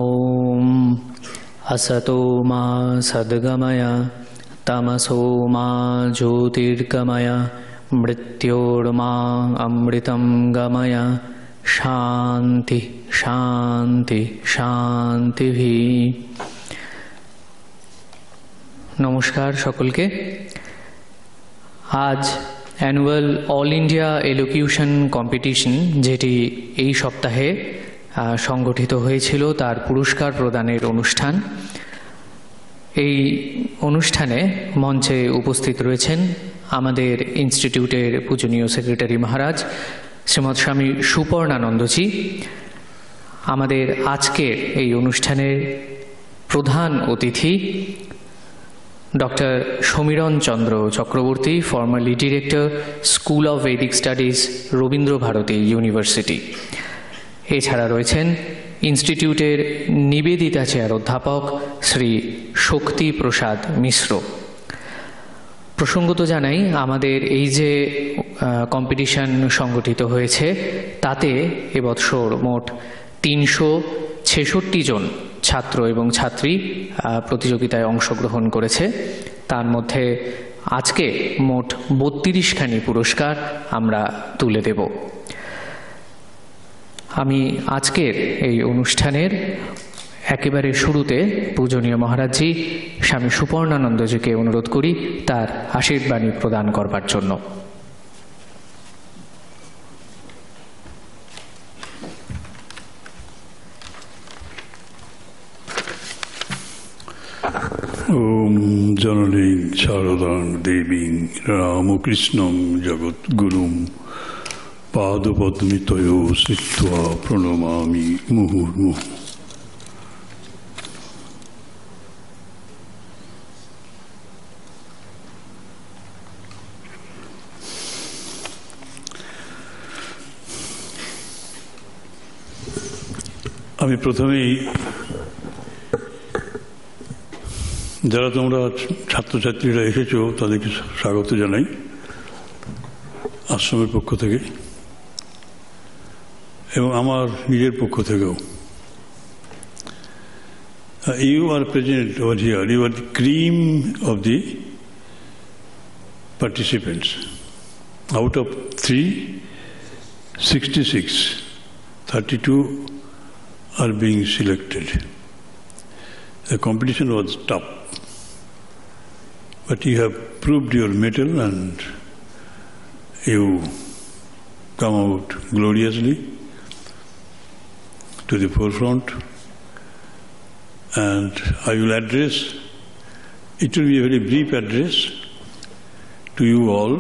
ओम असतो मा सद्गमय तमसो मा ज्योतिर्गमय मृत्योर्मा अमृतं गमय शांति शांति शांति। नमस्कार सकलके। आज অ্যানুয়াল অল ইন্ডিয়া এলোকিউশন কম্পিটিশন যেটি এই সপ্তাহে সংগঠিত হয়েছিল তার পুরস্কার প্রদানের অনুষ্ঠান। এই অনুষ্ঠানে মঞ্চে উপস্থিত রয়েছেন আমাদের ইনস্টিটিউটের পূজনীয় সেক্রেটারি মহারাজ শ্রীমৎ স্বামী সুপর্ণানন্দজি। আমাদের আজকের এই অনুষ্ঠানের প্রধান অতিথি doctor Samiran Chandra Chakraborty, formerly director, School of Vedic Studies, Rabindra Bharati University. এছাড়া রয়েছেন ইনস্টিটিউটের নিবেদিতা চেয়ার অধ্যাপক শ্রী শক্তি প্রসাদ মিশ্র। প্রসঙ্গত জানাই, আমাদের এই যে কম্পিটিশন সংগঠিত হয়েছে তাতে এবছর মোট 366 জন ছাত্র এবং ছাত্রী প্রতিযোগিতায় অংশগ্রহণ করেছে। তার মধ্যে আজকে মোট 32খানি পুরস্কার আমরা তুলে দেব। আমি আজকের এই অনুষ্ঠানের একেবারে শুরুতে পূজনীয় মহারাজজি স্বামী সুপর্ণানন্দজিকে অনুরোধ করি তার আশীর্বাণী প্রদান করবার জন্য। ওম জননী শারদাং দেবীং রামকৃষ্ণং জগদ্গুরুং পাদপদ্মিতয় শ্রিত্বা প্রণমামি মুহুর্মুহুঃ। আমি প্রথমেই যারা তোমরা ছাত্রছাত্রীরা এসেছো তাদেরকে স্বাগত জানাই আশ্রমের পক্ষ থেকে এবং আমার নিজের পক্ষ থেকেও। You are present over here. You are the cream of the participants. Out of 366, 32 are being selected. The competition was tough, but you have proved your mettle and you come out gloriously to the forefront. And I will address, it will be a very brief address to you all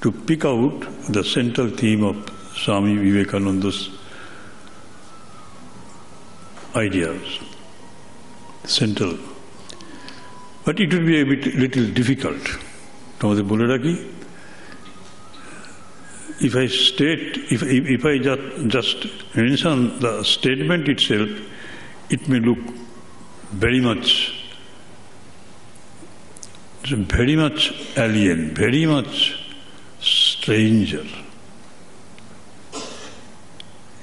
to pick out the central theme of Swami Vivekananda's ideas. Central, but it will be a little difficult. তোমাদের বলে রাখি, if I just mention the statement itself, it may look very much alien, very much stranger.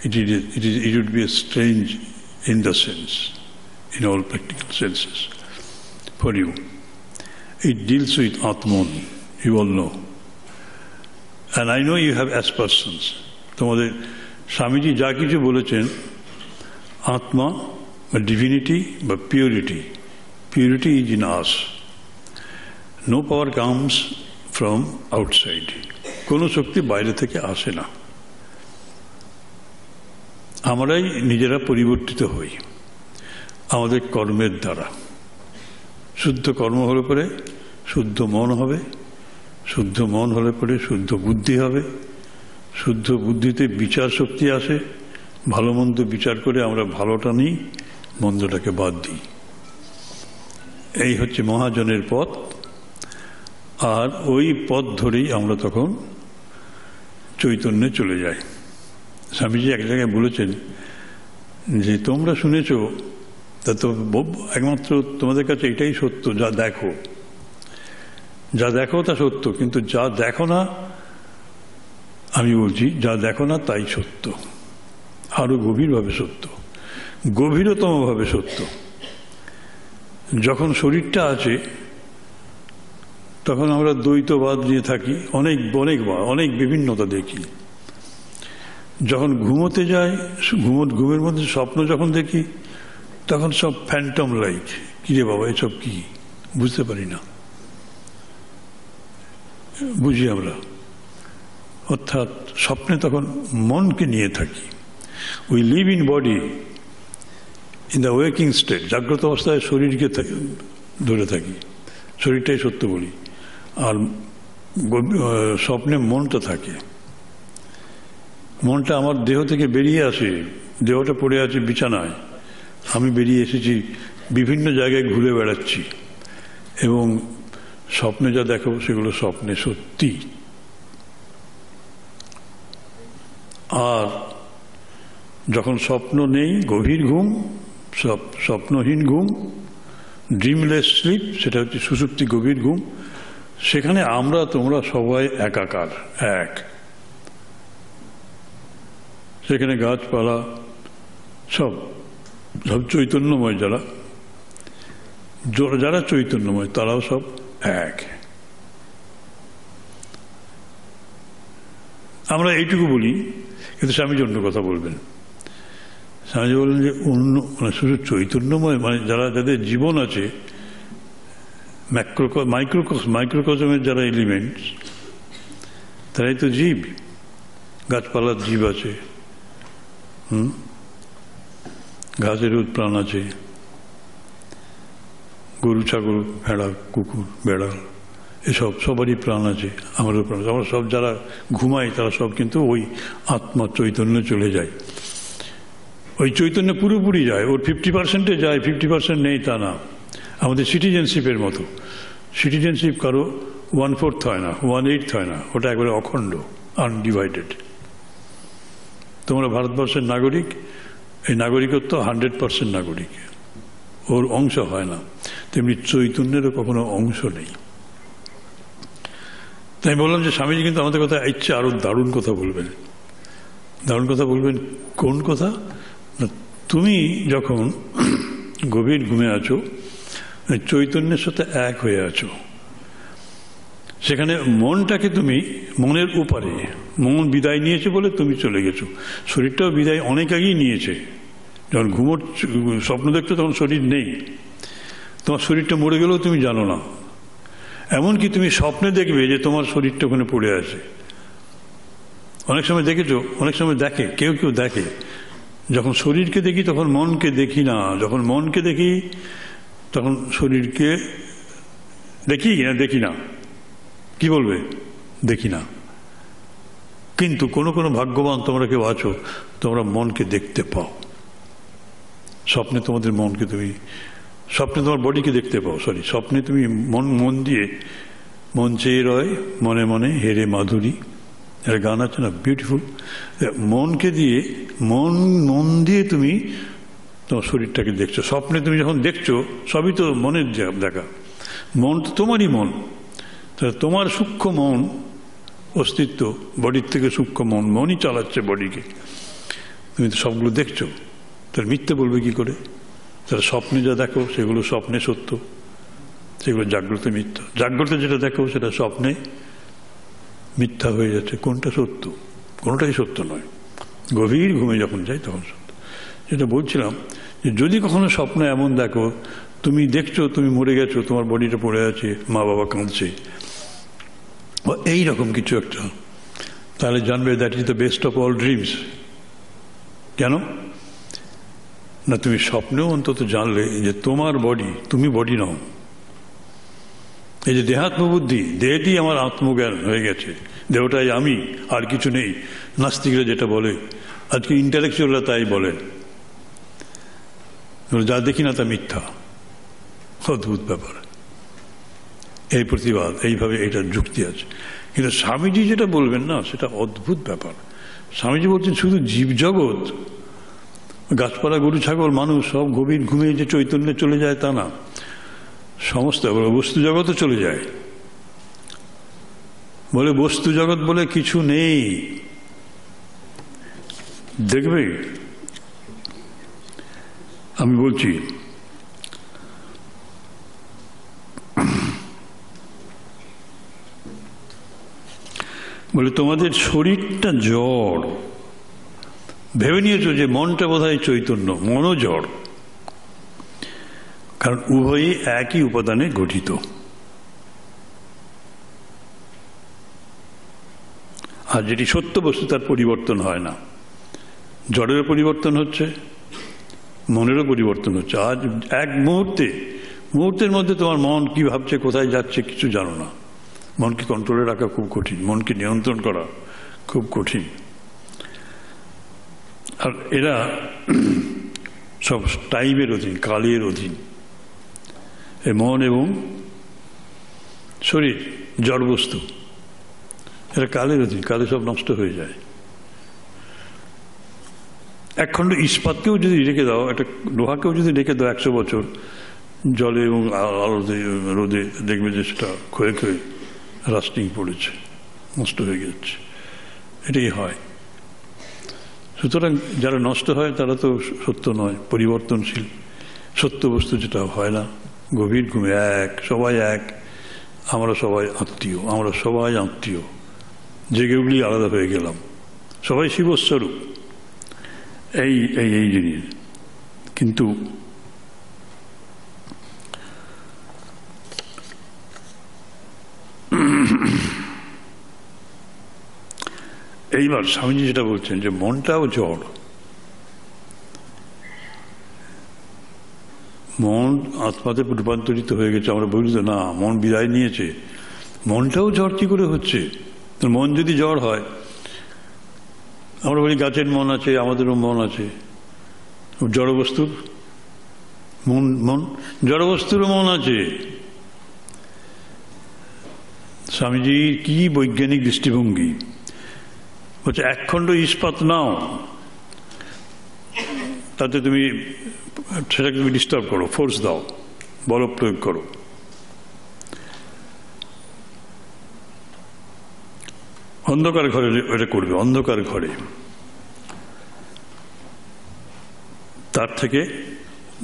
It would be a strange in the sense, in all practical senses for you. It deals with Atman, you all know. And I know you have aspersions. তোমাদের স্বামীজি যা কিছু বলেছেন, আত্মা বা divinity বা purity is in us. No power comes from outside. কোনো শক্তি বাইরে থেকে আসে না, আমরাই নিজেরা পরিবর্তিত হই আমাদের কর্মের দ্বারা। শুদ্ধ কর্ম হলে পরে শুদ্ধ মন হবে, শুদ্ধ মন হলে পরে শুদ্ধ বুদ্ধি হবে, শুদ্ধ বুদ্ধিতে বিচার শক্তি আসে, ভালো মন্দ বিচার করে আমরা ভালোটা নিই, মন্দটাকে বাদ দিই। এই হচ্ছে মহাজনের পথ। আর ওই পথ ধরেই আমরা তখন চৈতন্যে চলে যাই। স্বামীজি এক জায়গায় বলেছেন যে তোমরা শুনেছ, তা তো একমাত্র তোমাদের কাছে এটাই সত্য যা দেখো, যা দেখো তা সত্য, কিন্তু যা দেখো না, আমি বলছি যা দেখো না তাই সত্য, আরো গভীরভাবে সত্য। গভীরতমভাবে সত্য। যখন শরীরটা আছে তখন আমরা দ্বৈতবাদ নিয়ে থাকি, অনেক বিভিন্নতা দেখি। যখন ঘুমোতে যাই, ঘুমের মধ্যে স্বপ্ন যখন দেখি, তখন সব ফ্যান্টম লাইট। কিরে বাবা, এসব কি বুঝতে পারি না, বুঝি আমরা। অর্থাৎ স্বপ্নে তখন মনকে নিয়ে থাকি। We live in body in the waking state. জাগ্রত অবস্থায় শরীরকে ধরে থাকি, শরীরটাই সত্য বলি, আর স্বপ্নে মনটা থাকে। মনটা আমার দেহ থেকে বেরিয়ে আসে, দেহটা পড়ে আছে বিছানায়, আমি বেরিয়ে এসেছি, বিভিন্ন জায়গায় ঘুরে বেড়াচ্ছি, এবং স্বপ্নে যা দেখো সেগুলো স্বপ্নে সত্যি। আর যখন স্বপ্ন নেই, গভীর ঘুম, স্বপ্নহীন ঘুম, ড্রিমলেস স্লিপ, সেটা হচ্ছে সুষুপ্তি, গভীর ঘুম, সেখানে আমরা তোমরা সবাই একাকার, এক। সেখানে গাছপালা সব চৈতন্যময়, যারা চৈতন্যময় তারাও সব এক। আমরা এইটুকু বলি, কিন্তু স্বামীজি অন্য কথা বলবেন। স্বামীজি বললেন যে শুধু চৈতন্যময়, যাদের জীবন আছে, মাইক্রোকজমের যারা এলিমেন্টস, তারাই তো জীব। গাছপালার জীব আছে, ঘাসের প্রাণ আছে, গরু, ছাগল, ভেড়া, কুকুর, বেড়াল, এসব সবারই প্রাণ আছে, আমারও প্রাণ। আমরা সব যারা ঘুমাই তারা সব কিন্তু ওই আত্মা চৈতন্য চলে যায়। ওই চৈতন্য পুরোপুরি যায়, ওর 50% যায়, 50% নেই তা না। আমাদের সিটিজেনশিপের মতো। সিটিজেনশিপ কারো 1/4 হয় না, 1/8 হয় না, ওটা একবারে অখণ্ড, আনডিভাইডেড। তোমরা ভারতবর্ষের নাগরিক, এই নাগরিকত্ব 100% নাগরিক, ওর অংশ হয় না। তেমনি চৈতন্যেরও কখনো অংশ নেই। তাই বললাম যে স্বামীজি কিন্তু আমাদের কথা ইচ্ছে আরো দারুণ কথা বলবেন। দারুণ কথা বলবেন কোন কথা? না, তুমি যখন গভীর ঘুমে আছো, চৈতন্যের সাথে এক হয়ে আছো, সেখানে মনটাকে তুমি মনের উপারে, মন বিদায় নিয়েছে বলে তুমি চলে গেছো। শরীরটাও বিদায় অনেক আগেই নিয়েছে। যখন স্বপ্ন দেখছো তখন শরীর নেই, তোমার শরীরটা মরে গেলেও তুমি জানো না। এমনকি তুমি স্বপ্নে দেখবে যে তোমার শরীরটা ওখানে পড়ে আছে। অনেক সময় দেখেছো, অনেক সময় দেখে, কেউ কেউ দেখে, যখন শরীরকে দেখি তখন মনকে দেখি না, যখন মনকে দেখি তখন শরীরকে দেখি না, দেখি না। কি বলবে? দেখি না। কিন্তু কোনো কোনো ভাগ্যবান তোমরা কেউ আছো, তোমরা মনকে দেখতে পাও। স্বপ্নে তোমাদের মনকে তুমি, স্বপ্নে তোমার বডিকে দেখতে পাও, স্বপ্নে তুমি মন দিয়ে, মন চেয়ে রয় মনে মনে হেরে মাধুরী, একটা গান আছে না, বিউটিফুল। মনকে দিয়ে, মন দিয়ে তুমি তোমার শরীরটাকে দেখছো। স্বপ্নে তুমি যখন দেখছো সবই তো মনের দেখা, মন তো তোমারই মন। তাহলে তোমার সূক্ষ্ম মন, অস্তিত্ব, বডির থেকে সূক্ষ্ম মনই চালাচ্ছে বডিকে। তুমি তো সবগুলো দেখছো, তাহলে মিথ্যে বলবে কি করে? তাহলে স্বপ্নে যা দেখো সেগুলো স্বপ্নে সত্য, সেগুলো জাগ্রতে মিথ্যা। জাগ্রতে যেটা দেখো সেটা স্বপ্নে মিথ্যা হয়ে যাচ্ছে। কোনটা সত্য? কোনোটাই সত্য নয়। গভীর ঘুমে যখন যাই তখন সত্য। যেটা বলছিলাম যে যদি কখনো স্বপ্ন এমন দেখো, তুমি দেখছো তুমি মরে গেছো, তোমার বডিটা পড়ে আছে, মা বাবা কাঁদছে, এইরকম কিছু একটা, তাহলে জানবে that is the best of all dreams. কেন না, তুমি স্বপ্নেও অন্তত জানলে যে তোমার বডি, তুমি বডি নও। এই যে দেহাত্মবুদ্ধি, দেহটি আমার আত্মজ্ঞান হয়ে গেছে, দেহটাই আমি, আর কিছু নেই। নাস্তিকরা যেটা বলে, আজকে ইন্টেলেকচুয়ালরা তাই বলেন, যা দেখি না তা মিথ্যা। অদ্ভুত ব্যাপার এই প্রতিবাদ, এইভাবে এটার যুক্তি আছে। কিন্তু স্বামীজি যেটা বলবেন না, সেটা অদ্ভুত ব্যাপার। স্বামীজি বলছেন শুধু জীবজগৎ, গাছপালা, গরু, ছাগল, মানুষ সব গভীর ঘুমে যে চৈতন্যে চলে যায় তা না, সমস্ত বস্তু জগৎও চলে যায়। বলে বস্তু জগৎ বলে কিছু নেই। দেখবে আমি বলছি, বলে তোমাদের শরীরটা জড়, ভেবে নিয়েছো যে মনটা বোধহয় চৈতন্য, মনও জড়, কারণ উভয়ই একই উপাদানে গঠিত। আর যেটি সত্য বস্তু তার পরিবর্তন হয় না। জড়েরও পরিবর্তন হচ্ছে, মনেরও পরিবর্তন হচ্ছে। আজ এক মুহূর্তের মধ্যে তোমার মন কি ভাবছে, কোথায় যাচ্ছে কিছু জানো না। মনকে কন্ট্রোলে রাখা খুব কঠিন, মনকে নিয়ন্ত্রণ করা খুব কঠিন। আর এরা সব টাইমের অধীন, কালের অধীন। এই মন এবং শরীর জড় বস্তু, এরা কালের অধীন, কালে সব নষ্ট হয়ে যায়। এক খণ্ড ইস্পাতকেও যদি রেখে দাও, একটা লোহাকেও যদি রেখে দাও 100 বছর জলে এবং আলোতে রোদে, দেখবে যে সেটা ক্ষয়ে ক্ষয়ে রাস্টিং পড়েছে, নষ্ট হয়ে যাচ্ছে। এটাই হয়। সুতরাং যারা নষ্ট হয় তারা তো সত্য নয়, পরিবর্তনশীল। সত্য বস্তু যেটা হয় না, গভীর ঘুমে এক, সবাই এক, আমরা সবাই আত্মীয়, আমরা সবাই আত্মীয়, জেগে উঠলেই আলাদা হয়ে গেলাম, সবাই শিবস্বরূপ। এই এই এই জিনিস। কিন্তু এইবার স্বামীজি যেটা বলছেন যে মনটাও জড়, মন আত্মাতে রূপান্তরিত হয়ে গেছে। আমরা বলি তো না, মন বিদায় নিয়েছে। মনটাও জড় কি করে হচ্ছে? মন যদি জড় হয়, আমরা বলি গাছের মন আছে, আমাদেরও মন আছে। জড়বস্তুর মন, জড়বস্তুরও মন আছে। স্বামীজির কি বৈজ্ঞানিক দৃষ্টিভঙ্গি! বলছে এক খণ্ড ইস্পাত নাও, তাতে তুমি সেটাকে তুমি ডিস্টার্ব করো, ফোর্স দাও, বল প্রয়োগ করো। অন্ধকার ঘরে এটা করবে, অন্ধকার ঘরে। তার থেকে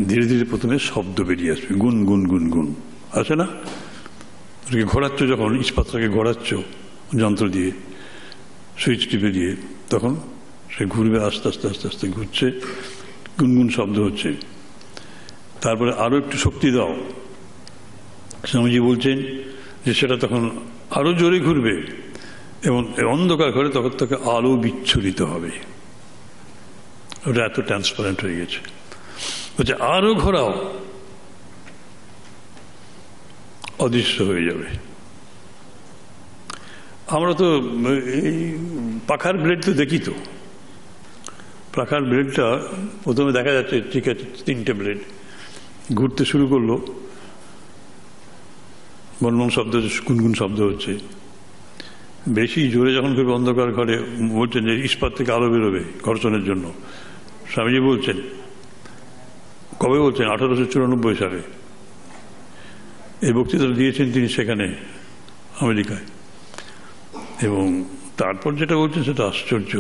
ধীরে ধীরে প্রথমে শব্দ বেরিয়ে আসবে, গুন গুন গুন গুন, আছে না? ঘোরাচ্ছ যখন, ইস্পাতটাকে ঘোরাচ্ছ যন্ত্র দিয়ে, সুইচ টিপে দিয়ে, তখন সে ঘুরবে, আস্তে আস্তে আস্তে আস্তে ঘুরছে, গুনগুন শব্দ হচ্ছে। তারপরে আরো একটু শক্তি দাও, স্বামীজি বলছেন যে সেটা তখন আরো জোরে ঘুরবে এবং অন্ধকার ঘরে তখন তাকে আলো বিচ্ছুরিত হবে। ওটা এত ট্রান্সপারেন্ট হয়ে গেছে। বলছে আরো ঘোরাও, অদৃশ্য হয়ে যাবে। আমরা তো এই পাখার ব্লেড তো দেখি, তো পাখার ব্লেডটা প্রথমে দেখা যাচ্ছে ঠিক আছে, 3টে ব্লেড ঘুরতে শুরু করলো, বনবন শব্দ হচ্ছে, গুনগুন শব্দ হচ্ছে। বেশি জোরে যখন ঘুরবে অন্ধকার ঘরে, বলছেন যে ইস্পাত থেকে আলো বেরোবে ঘর্ষণের জন্য। স্বামীজি বলছেন, কবে বলছেন? 1894 সালে এই বক্তৃতা দিয়েছেন তিনি সেখানে, আমেরিকায়। এবং তারপর যেটা বলছেন সেটা আশ্চর্য।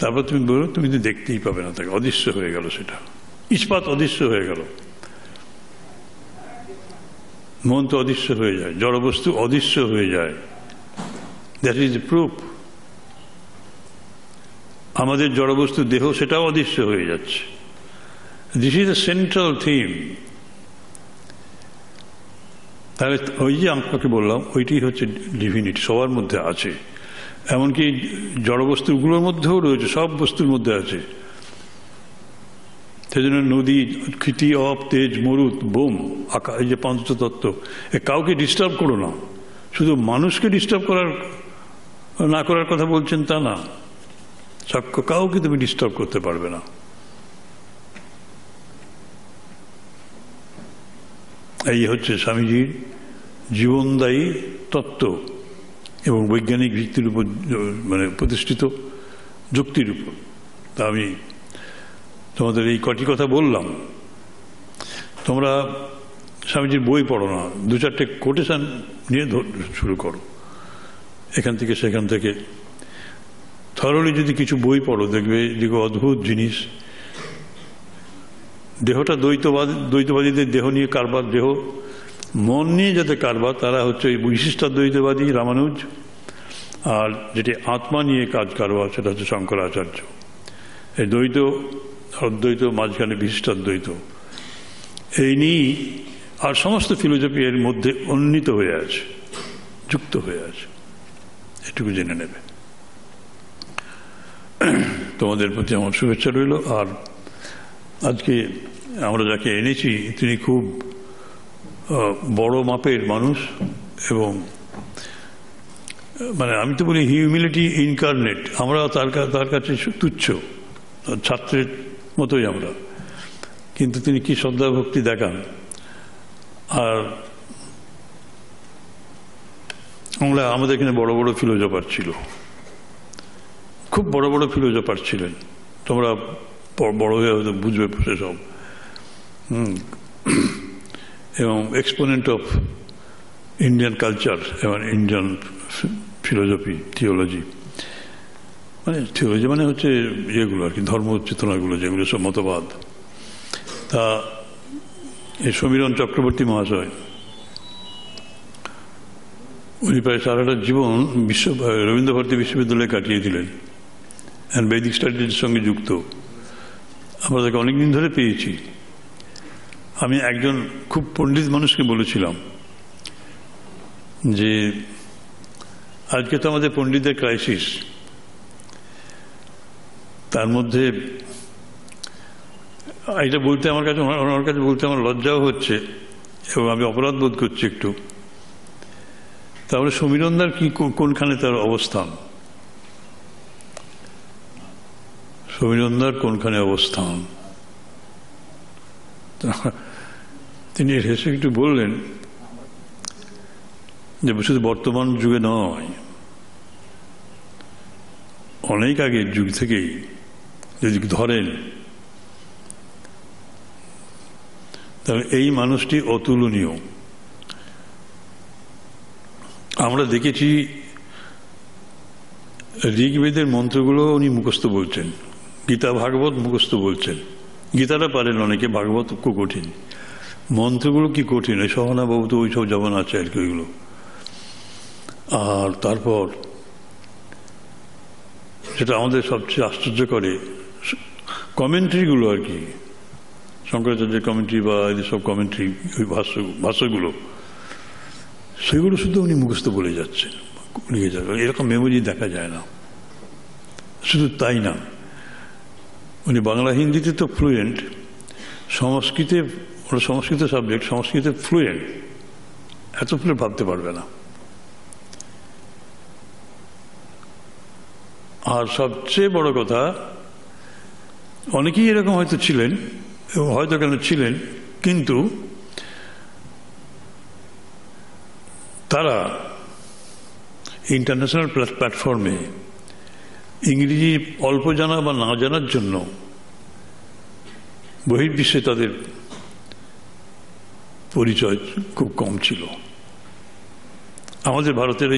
তারপর তুমি বলো, তুমি তো দেখতেই পাবে না তাকে, অদৃশ্য হয়ে গেল সেটা, ইস্পাত অদৃশ্য হয়ে গেল। মন তো অদৃশ্য হয়ে যায়, জড়বস্তু অদৃশ্য হয়ে যায়। That is the proof. আমাদের জড়বস্তু দেহ, সেটাও অদৃশ্য হয়ে যাচ্ছে। This is the central theme. তাহলে ওই যে আপনাকে বললাম, ওইটাই হচ্ছে ডিভিনিটি, সবার মধ্যে আছে। এমনকি জড়বস্তুগুলোর মধ্যেও রয়েছে, সব বস্তুর মধ্যে আছে। সেই জন্য নদী, ক্ষিতি, অপ, তেজ, মরুত, বোম, আকাশ, এই যে পঞ্চতত্ত্ব, কাউকে ডিস্টার্ব করো না। শুধু মানুষকে ডিস্টার্ব না করার কথা বলছেন তা না, কাউকে তুমি ডিস্টার্ব করতে পারবে না। এই হচ্ছে স্বামীজির জীবনদায়ী তত্ত্ব এবং বৈজ্ঞানিক ভিত্তির উপর, মানে প্রতিষ্ঠিত যুক্তির উপর। তা আমি তোমাদের এই কটি কথা বললাম। তোমরা স্বামীজির বই পড়ো না, 2-4টে কোটেশন নিয়ে শুরু করো, এখান থেকে সেখান থেকে। থরলি যদি কিছু বই পড়ো, দেখবে অদ্ভুত জিনিস দেহটা দ্বৈতবাদীদের দেহ নিয়ে কারবার, দেহ মন নিয়ে যাতে কারবার, তারা হচ্ছে এই বিশিষ্টাদ্বৈতবাদী রামানুজ, আর যেটি আত্মা নিয়ে কাজ কারবার সেটা হচ্ছে শঙ্করাচার্য। এই দ্বৈত অদ্বৈত, মাঝখানে বিশিষ্টাদ্বৈত, এই নিয়েই আর সমস্ত ফিলোসফি এর মধ্যে উন্নীত হয়ে আছে, যুক্ত হয়ে আছে। এটুকু জেনে নেবে। তোমাদের প্রতি আমার শুভেচ্ছা রইল। আর আজকে আমরা যাকে এনেছি তিনি খুব বড় মাপের মানুষ, এবং মানে আমি তো বলি হিউমিলিটি ইনকারনেট। আমরা তার কাছে তুচ্ছ ছাত্রের মতোই আমরা, কিন্তু তিনি কি শ্রদ্ধা ভক্তি দেখান। আর আমাদের এখানে বড় বড় ফিলোজফার ছিল, খুব বড় বড় ফিলোজফার ছিলেন, তোমরা বড় হয়ে হয়তো বুঝবে সেসব। এবং এক্সপোনেন্ট অফ ইন্ডিয়ান কালচার এবং ইন্ডিয়ান ফিলোসফি, থিওলজি, মানে থিওলজি মানে হচ্ছে ইয়েগুলো আর কি, ধর্ম চেতনাগুলো, যেগুলো সব মতবাদ। তা এই সমীরণ চক্রবর্তী মহাশয়, উনি প্রায় সারাটা জীবন রবীন্দ্রভারতী বিশ্ববিদ্যালয়ে কাটিয়ে দিলেন, বৈদিক স্টাডিজের সঙ্গে যুক্ত। আমরা তাকে অনেকদিন ধরে পেয়েছি। আমি একজন খুব পণ্ডিত মানুষকে বলেছিলাম যে আজকে তো আমাদের পণ্ডিতদের ক্রাইসিস, তার মধ্যে এটা বলতে আমার কাছে বলতে আমার লজ্জাও হচ্ছে এবং আমি অপরাধ বোধ করছি একটু। তাহলে সমীরণদার কি কোনখানে তার অবস্থান, সমীরণদার কোনখানে অবস্থান? তিনি হেসে একটু বললেন যে শুধু বর্তমান যুগে নয়, অনেক আগের যুগ থেকেই যদি ধরেন তাহলে এই মানুষটি অতুলনীয়। আমরা দেখেছি ঋগ্বেদের মন্ত্রগুলো উনি মুখস্থ বলছেন, গীতা ভাগবত মুখস্থ বলছেন। গীতাটা পারেন অনেকে, ভাগবত খুব কঠিন, মন্ত্রগুলো কি কঠিন। এই সহনাবাবু তো ওইসব যেমন আছে আর কি ওইগুলো। আর তারপর যেটা আমাদের সবচেয়ে আশ্চর্য করে, কমেন্ট্রিগুলো আর কি, শঙ্করাচার্যের কমেন্ট্রি বা এদের সব কমেন্ট্রি, ওই ভাষ্যগুলো, সেগুলো শুধু উনি মুখস্থ বলে যাচ্ছেন, লিখে যাচ্ছেন। এরকম মেমোরি দেখা যায় না। শুধু তাই না, উনি বাংলা হিন্দিতে তো ফ্লুয়েন্ট, সংস্কৃতে, ওরা সংস্কৃত সাবজেক্ট, সংস্কৃতে ফ্লুয়েন্ট, এত ফ্লুয়েন্ট ভাবতে পারবে না। আর সবচেয়ে বড় কথা, অনেকেই এরকম হয়তো ছিলেন, এবং হয়তো কেন ছিলেন, কিন্তু তারা ইন্টারন্যাশনাল প্ল্যাটফর্মে ইংরেজি অল্প জানা বা না জানার জন্য বহির্বিশ্বে তাদের পরিচয় খুব কম ছিল। আমাদের ভারতের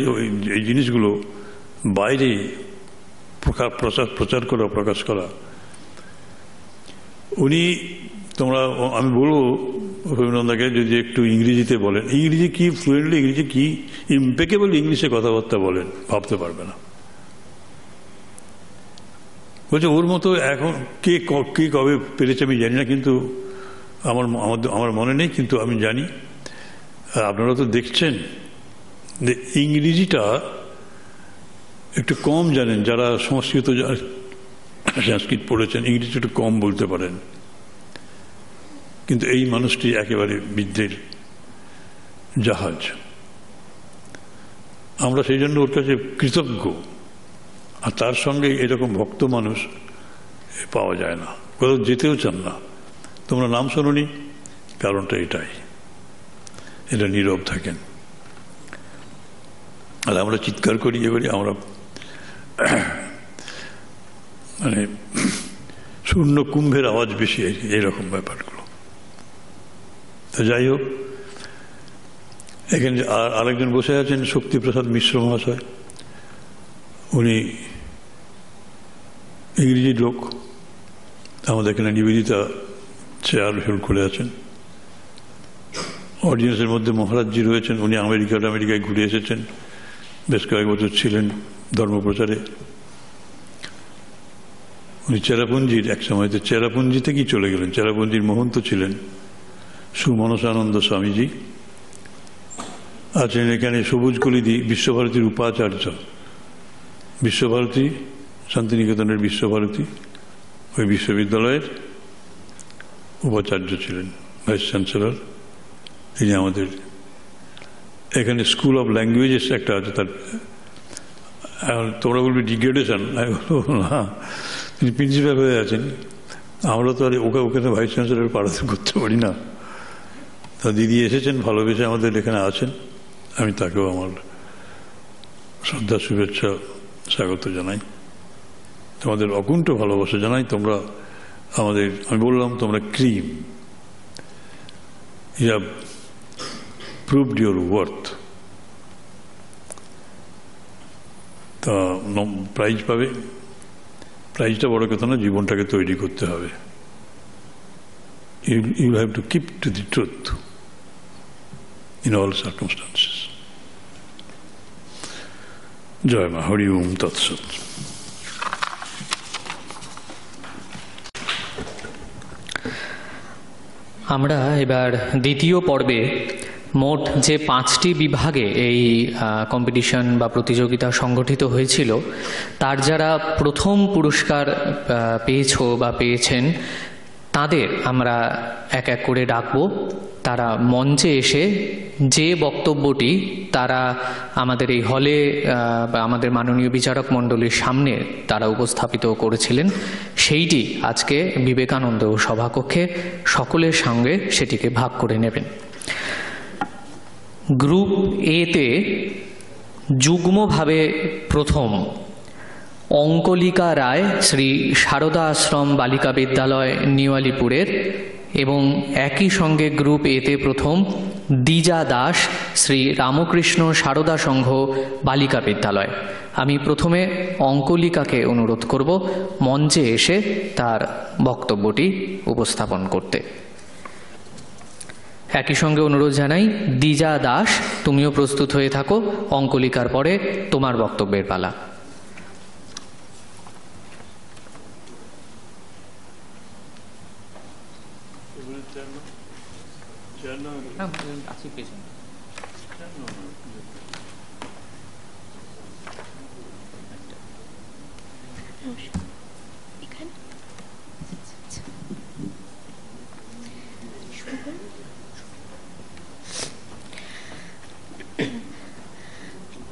এই জিনিসগুলো বাইরে প্রচার করা, প্রকাশ করা, উনি, তোমরা, আমি বলবো রবীন্দ্রনাথকে যদি একটু ইংরেজিতে বলেন, ইংরেজি কি ফ্লুয়েন্টলি, ইংরেজি কি ইম্পেকেবল ইংলিশে কথাবার্তা বলেন, ভাবতে পারবে না। বলছে ওর মতো এখন কে কবে পেরেছে আমি জানি না, কিন্তু আমার মনে নেই, কিন্তু আমি জানি, আপনারা তো দেখছেন যে ইংরেজিটা একটু কম জানেন যারা সংস্কৃত পড়েছেন, ইংরেজি একটু কম বলতে পারেন। কিন্তু এই মানুষটি একেবারে বিদ্যের জাহাজ। আমরা সেই জন্য ওর কাছে কৃতজ্ঞ। আর তার সঙ্গে এরকম ভক্ত মানুষ পাওয়া যায় না, কোথাও যেতেও চান না। তোমরা নাম শোনোনি, কারণটা এটাই, এটা নীরব থাকেন। আর আমরা চিৎকার করি, আমরা মানে শূন্য কুম্ভের আওয়াজ বেশি, এইরকম ব্যাপারগুলো। তো যাই হোক, এখানে আরেকজন বসে আছেন শক্তিপ্রসাদ মিশ্র মহাশয়। উনি ইংরেজি লোক, আমাদের এখানে নিবেদিতা চেয়ার হোল্ড করে আছেন। অডিয়েন্সের মধ্যে মহারাজজি রয়েছেন, উনি আমেরিকায় ঘুরে এসেছেন, বেশ কয়েক বছর ছিলেন ধর্মপ্রচারে। উনি চেরাপুঞ্জির এক সময়তে চেরাপুঞ্জি থেকেই চলে গেলেন, চেরাপুঞ্জির মহন্ত ছিলেন সুমনসানন্দ স্বামীজি আছেন এখানে। সবুজ কলিদি বিশ্বভারতীর উপাচার্য, বিশ্বভারতী শান্তিনিকেতনের বিশ্বভারতী ওই বিশ্ববিদ্যালয়ের উপাচার্য ছিলেন, ভাইস চ্যান্সেলর। তিনি আমাদের এখানে স্কুল অফ ল্যাঙ্গুয়েজেস একটা আছে, তার তোমরা বলবে ডিগ্রেডেশন, না, তিনি প্রিন্সিপাল হয়ে আছেন। আমরা তো আর ওখানে ভাইস চ্যান্সেলর পাড়াতে করতে পারি না। তা দিদি এসেছেন, ভালোবেসে আমাদের এখানে আছেন। আমি তাকেও আমার শ্রদ্ধা শুভেচ্ছা স্বাগত জানাই, তোমাদের অকুণ্ঠ ভালোবাসা জানাই। তোমরা আমাদের, আমি বললাম তোমরা cream, you have proved your worth. তা প্রাইজ পাবে, প্রাইজটা বড় কথা না, জীবনটাকে তৈরি করতে হবে। You have to keep to the truth in all circumstances. জয় মা, হরি ওম তৎসৎ। আমরা এবার দ্বিতীয় পর্বে মোট যে 5টি বিভাগে এই কম্পিটিশন বা প্রতিযোগিতা সংগঠিত হয়েছিল, তার যারা প্রথম পুরস্কার পেয়েছো বা পেয়েছেন তাদের আমরা এক এক করে ডাকবো। তারা মঞ্চে এসে যে বক্তব্যটি তারা আমাদের এই হলে বা আমাদের মাননীয় বিচারক মণ্ডলীর সামনে তারা উপস্থাপিত করেছিলেন, সেইটি আজকে বিবেকানন্দ সভাকক্ষে সকলের সঙ্গে সেটিকে ভাগ করে নেবেন। গ্রুপ এতে যুগ্মভাবে প্রথম অঙ্কলিকা রায় শ্রী সারদা আশ্রম বালিকা বিদ্যালয় নিউ-আলিপুরের, এবং একই সঙ্গে গ্রুপ এতে প্রথম দ্বিজা দাস শ্রী রামকৃষ্ণ সারদা সংঘ বালিকা বিদ্যালয়। আমি প্রথমে অঙ্কলিকাকে অনুরোধ করব মঞ্চে এসে তার বক্তব্যটি উপস্থাপন করতে। একই সঙ্গে অনুরোধ জানাই, দ্বিজা দাস তুমিও প্রস্তুত হয়ে থাকো, অঙ্কলিকার পরে তোমার বক্তব্যের পালা।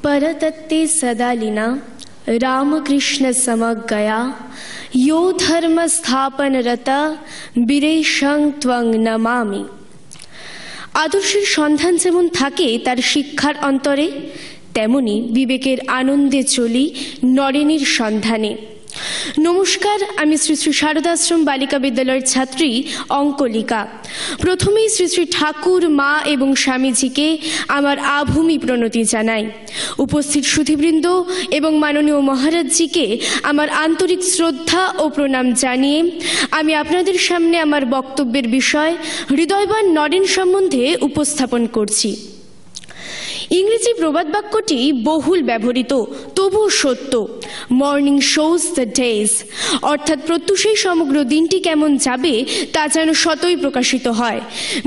परतत्ते सदालिना रामकृष्ण समगया यो धर्म स्थापन रता বীরেশং ত্বং নমামি। আদর্শের সন্ধান যেমন থাকে তার শিক্ষার অন্তরে, তেমনি বিবেকের আনন্দে চলি নরেনের সন্ধানে। নমস্কার, আমি শ্রী শ্রী শারদাশ্রম বালিকা বিদ্যালয়ের ছাত্রী অঙ্কলিকা। প্রথমেই শ্রী শ্রী ঠাকুর, মা এবং স্বামীজিকে আমার আভূমি প্রণতি জানাই। উপস্থিত সুধীবৃন্দ এবং মাননীয় মহারাজজিকে আমার আন্তরিক শ্রদ্ধা ও প্রণাম জানিয়ে আমি আপনাদের সামনে আমার বক্তব্যের বিষয় হৃদয়বান নরেন সম্বন্ধে উপস্থাপন করছি। ইংরেজি প্রবাদ বাক্যটি বহুল ব্যবহৃত, তবুও সত্য। মর্নিং শোজ দ্য ডেজ, অর্থাৎ প্রত্যুষেই সমগ্র দিনটি কেমন যাবে তা যেন সতই প্রকাশিত হয়।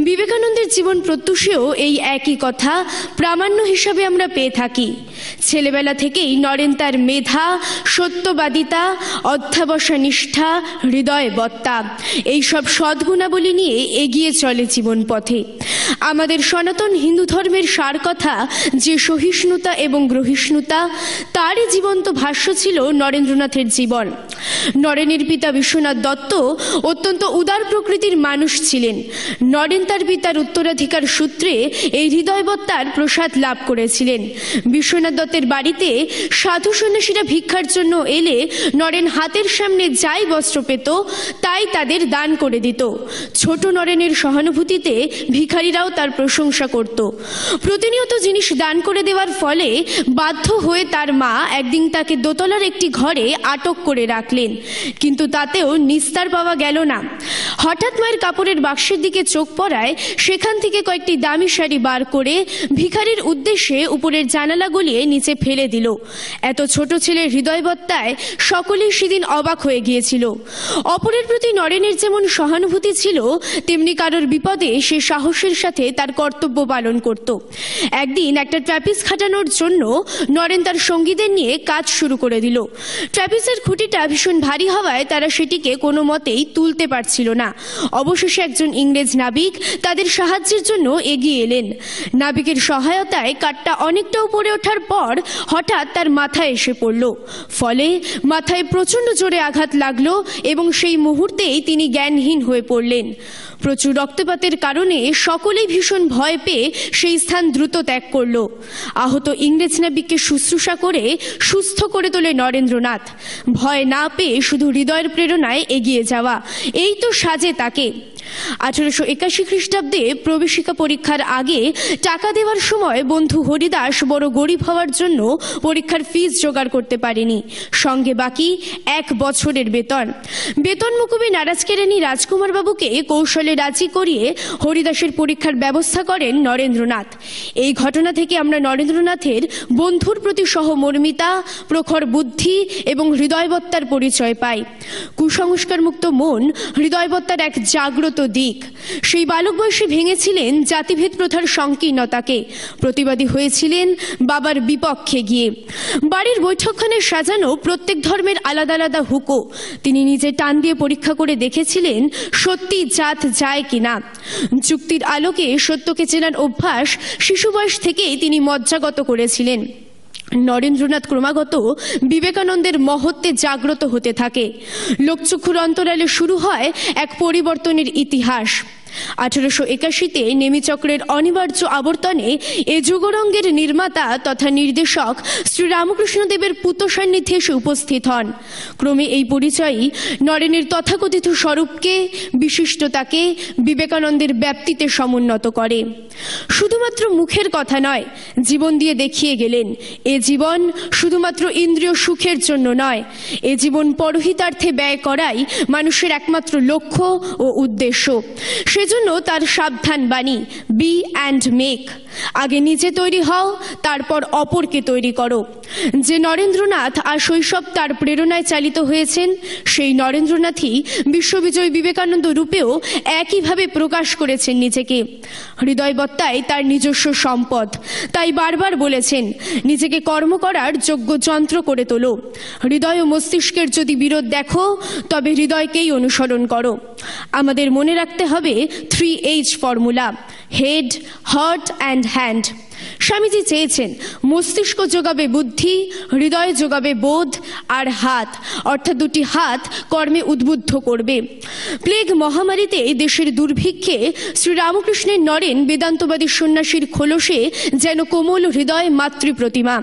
বিবেকানন্দের জীবন প্রত্যুষেও এই একই কথা প্রামাণ্য হিসাবে আমরা পেয়ে থাকি। ছেলেবেলা থেকেই নরেন তার মেধা, সত্যবাদিতা, অধ্যাবসা নিষ্ঠা, হৃদয়বত্তা এইসব সদ্গুণাবলী নিয়ে এগিয়ে চলে জীবন পথে। আমাদের সনাতন হিন্দু ধর্মের সার কথা যে সহিষ্ণুতা এবং গ্রহিষ্ণুতা, তারই জীবন্ত ভাষ্য ছিল নরেন্দ্রনাথের জীবন। নরেনের পিতা বিশ্বনাথ দত্ত অত্যন্ত উদার প্রকৃতির মানুষ ছিলেন। নরেন তার পিতার উত্তরাধিকার সূত্রে এই হৃদয়বত্তার প্রসাদ লাভ করেছিলেন। বিশ্বনাথ দত্তের বাড়িতে সাধু সন্ন্যাসীরা ভিক্ষার জন্য এলে নরেন হাতের সামনে যাই বস্ত্র পেত তাই তাদের দান করে দিত। ছোট নরেনের সহানুভূতিতে ভিখারিরা বন্ধুরাও তার প্রশংসা করত। প্রতিনিয়ত জিনিস দান করে দেওয়ার ফলে বাধ্য হয়ে তার মা একদিন তাকে দোতলার একটি ঘরে আটক করে রাখলেন, কিন্তু তাতেও নিস্তার পাওয়া গেল না। হঠাৎ মায়ের কাপড়ের বাক্সের দিকে চোখ পড়ায় সেখান থেকে কয়েকটি দামি শাড়ি বার করে ভিখারির উদ্দেশ্যে উপরের জানালা গলিয়ে নিচে ফেলে দিল। এত ছোট ছেলের হৃদয়বত্তায় সকলেই সেদিন অবাক হয়ে গিয়েছিল। অপরের প্রতি নরেনের যেমন সহানুভূতি ছিল, তেমনি কারোর বিপদে সে সাহসের সাথে তার কর্তব্য পালন করত। একদিন একটা ট্র্যাপিস খাটানোর জন্য নরেন তার সঙ্গীদের নিয়ে কাজ শুরু করে দিল। ট্র্যাপিসের খুঁটিটা ভীষণ ভারী হওয়ায় তারা সেটিকে কোনো মতেই তুলতে পারছিল না। অবশেষে একজন ইংরেজ নাবিক তাদের সাহায্যের জন্য এগিয়ে এলেন। নাবিকের সহায়তায় কাঠটা অনেকটা উপরে ওঠার পর হঠাৎ তার মাথায় এসে পড়ল। ফলে মাথায় প্রচণ্ড জোরে আঘাত লাগলো এবং সেই মুহূর্তেই তিনি জ্ঞানহীন হয়ে পড়লেন। প্রচুর রক্তপাতের কারণে সকলেই ভীষণ ভয় পেয়ে সেই স্থান দ্রুত ত্যাগ করল। আহত ইংরেজ নাবিককে শুশ্রূষা করে সুস্থ করে তোলে নরেন্দ্রনাথ। ভয় না পেয়ে শুধু হৃদয়ের প্রেরণায় এগিয়ে যাওয়া, এই তো সাজে তাকে। 1881 খ্রিস্টাব্দে প্রবেশিকা পরীক্ষার আগে টাকা দেওয়ার সময় বন্ধু হরিদাস বড় গরিব হওয়ার জন্য পরীক্ষার ফিস জোগাড় করতে পারেনি। সঙ্গে বাকি 1 বছরের বেতন। বেতন মুকুবে নারাজ কেরানি রাজকুমার বাবুকে কৌশলে রাজি করিয়ে হরিদাসের পরীক্ষার ব্যবস্থা করেন নরেন্দ্রনাথ। এই ঘটনা থেকে আমরা নরেন্দ্রনাথের বন্ধুর প্রতি সহমর্মিতা, প্রখর বুদ্ধি এবং হৃদয়বত্তার পরিচয় পাই। কুসংস্কার মুক্ত মন হৃদয়বত্তার এক জাগ্রত দিক। সেই বালক বয়সে ভেঙেছিলেন জাতিভেদ প্রথার সংকীর্ণতাকে, প্রতিবাদী হয়েছিলেন বাবার বিপক্ষে গিয়ে। বাড়ির বৈঠকখানে সাজানো প্রত্যেক ধর্মের আলাদা আলাদা হুকো তিনি নিজে টান দিয়ে পরীক্ষা করে দেখেছিলেন সত্যি জাত যায় কিনা। যুক্তির আলোকে সত্যকে চেনার অভ্যাস শিশু বয়স থেকেই তিনি মজ্জাগত করেছিলেন। নরেন্দ্রনাথ ক্রমাগত বিবেকানন্দের মহত্বে জাগ্রত হতে থাকে। লোকচক্ষুর অন্তরালে শুরু হয় এক পরিবর্তনের ইতিহাস। 1881-তে নেমিচক্রের অনিবার্য আবর্তনে এ যুগরঙ্গের নির্মাতা তথা নির্দেশক শ্রী রামকৃষ্ণদেবের পূত সান্নিধ্যে এসে উপস্থিত হন। ক্রমে এই পরিচয়ই নরেনের তথাকথিত স্বরূপকে, বিশিষ্টতাকে বিবেকানন্দের ব্যাপ্তিতে সমুন্নত করে। শুধুমাত্র মুখের কথা নয়, জীবন দিয়ে দেখিয়ে গেলেন এ জীবন শুধুমাত্র ইন্দ্রিয় সুখের জন্য নয়, এ জীবন পরহিতার্থে ব্যয় করাই মানুষের একমাত্র লক্ষ্য ও উদ্দেশ্য। সেজন্য তার সাবধান বাণী, বি অ্যান্ড মেক। আগে নিজে তৈরি হও, তারপর অপরকে তৈরি করো। যে নরেন্দ্রনাথ আর শৈশব তার প্রেরণায় চালিত হয়েছেন, সেই নরেন্দ্রনাথই বিশ্ববিজয়ী বিবেকানন্দ রূপেও একইভাবে প্রকাশ করেছেন নিজেকে। হৃদয়বত্তাই তার নিজস্ব সম্পদ। তাই বারবার বলেছেন, নিজেকে কর্ম করার যোগ্য যন্ত্র করে তোলো। হৃদয় ও মস্তিষ্কের যদি বিরোধ দেখো, তবে হৃদয়কেই অনুসরণ করো। আমাদের মনে রাখতে হবে 3H formula, head, heart and hand. Swamiji চেয়েছেন মস্তিষ্ক যোগাবে বুদ্ধি, হৃদয় যোগাবে বোধ, আর হাত অর্থাৎ দুটি হাত কর্মে উদ্বুদ্ধ করবে। প্লেগ মহামারীতে দেশের দুর্ভিক্ষে শ্রীরামকৃষ্ণের নরেন বেদান্তবাদী সন্ন্যাসীর খোলসে যেন কোমল হৃদয় মাতৃ প্রতিমা।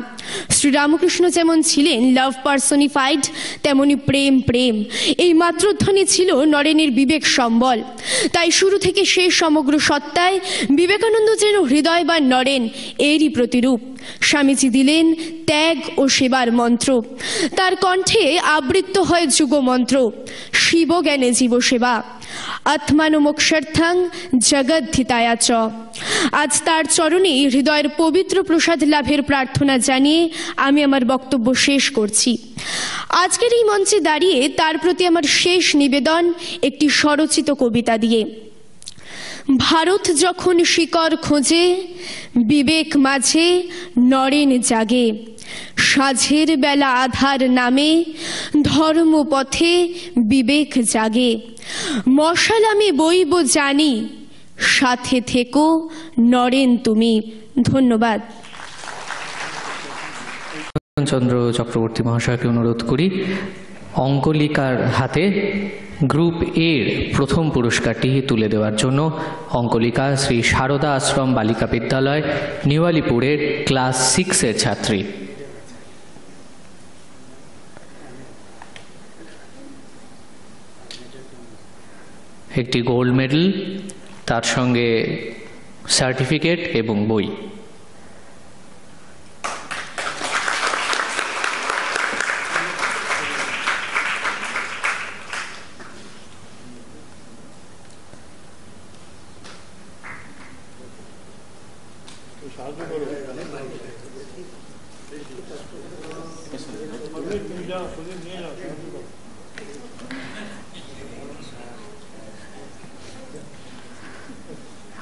শ্রীরামকৃষ্ণ যেমন ছিলেন লাভ পার্সনিফাইড, তেমনি প্রেম প্রেম এই মাতৃধ্বনি ছিল নরেনের বিবেক সম্বল। তাই শুরু থেকে শেষ সমগ্র সত্তায় বিবেকানন্দ যেন হৃদয় বা নরেন এরই প্রতিরূপ। স্বামীজি দিলেন ত্যাগ ও সেবার মন্ত্র। তার কণ্ঠে আবৃত্ত হয় যুগ মন্ত্র, শিব জ্ঞানে জীব সেবা, আত্মানুমোক্ষার্থং জগদ্ধিতায়া চ। আজ তার চরণে হৃদয়ের পবিত্র প্রসাদ লাভের প্রার্থনা জানিয়ে আমি আমার বক্তব্য শেষ করছি। আজকের এই মঞ্চে দাঁড়িয়ে তার প্রতি আমার শেষ নিবেদন একটি স্বরচিত কবিতা দিয়ে। ভারত যখন শিকড় খোঁজে, বিবেক মাঝে নরেন জাগে। সাঝের বেলা আধার নামে, ধর্মপথে বিবেক জাগে। মশাল আমি বইব জানি, সাথে থেকো নরেন তুমি। ধন্যবাদ। চন্দ্র চক্রবর্তী মহাশয়কে অনুরোধ করি অঙ্কলিকার হাতে গ্রুপ এর প্রথম পুরস্কারটি তুলে দেওয়ার জন্য। অঙ্কলিকা শ্রী সারদা আশ্রম বালিকা বিদ্যালয়, নিউ আলিপুরের ক্লাস 6-এর ছাত্রী। একটি গোল্ড মেডেল, তার সঙ্গে সার্টিফিকেট এবং বই।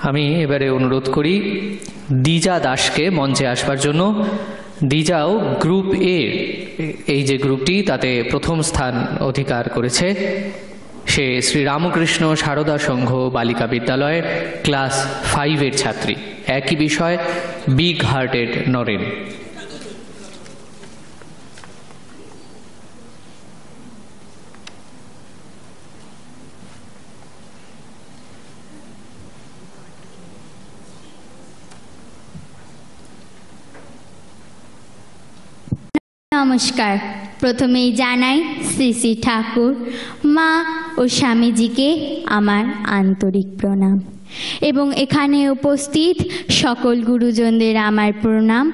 আমি এবারে অনুরোধ করি দ্বিজা দাসকে মঞ্চে আসবার জন্য। দ্বিজাও গ্রুপ এ, এই যে গ্রুপটি তাতে প্রথম স্থান অধিকার করেছে। সে শ্রী রামকৃষ্ণ সারদা সংঘ বালিকা বিদ্যালয়ের ক্লাস 5-এর ছাত্রী। একই বিষয়, বিগ হার্টেড নরেন। নমস্কার। প্রথমেই জানাই শ্রী শ্রী ঠাকুর, মা ও স্বামীজিকে আমার আন্তরিক প্রণাম এবং এখানে উপস্থিত সকল গুরুজনদের আমার প্রণাম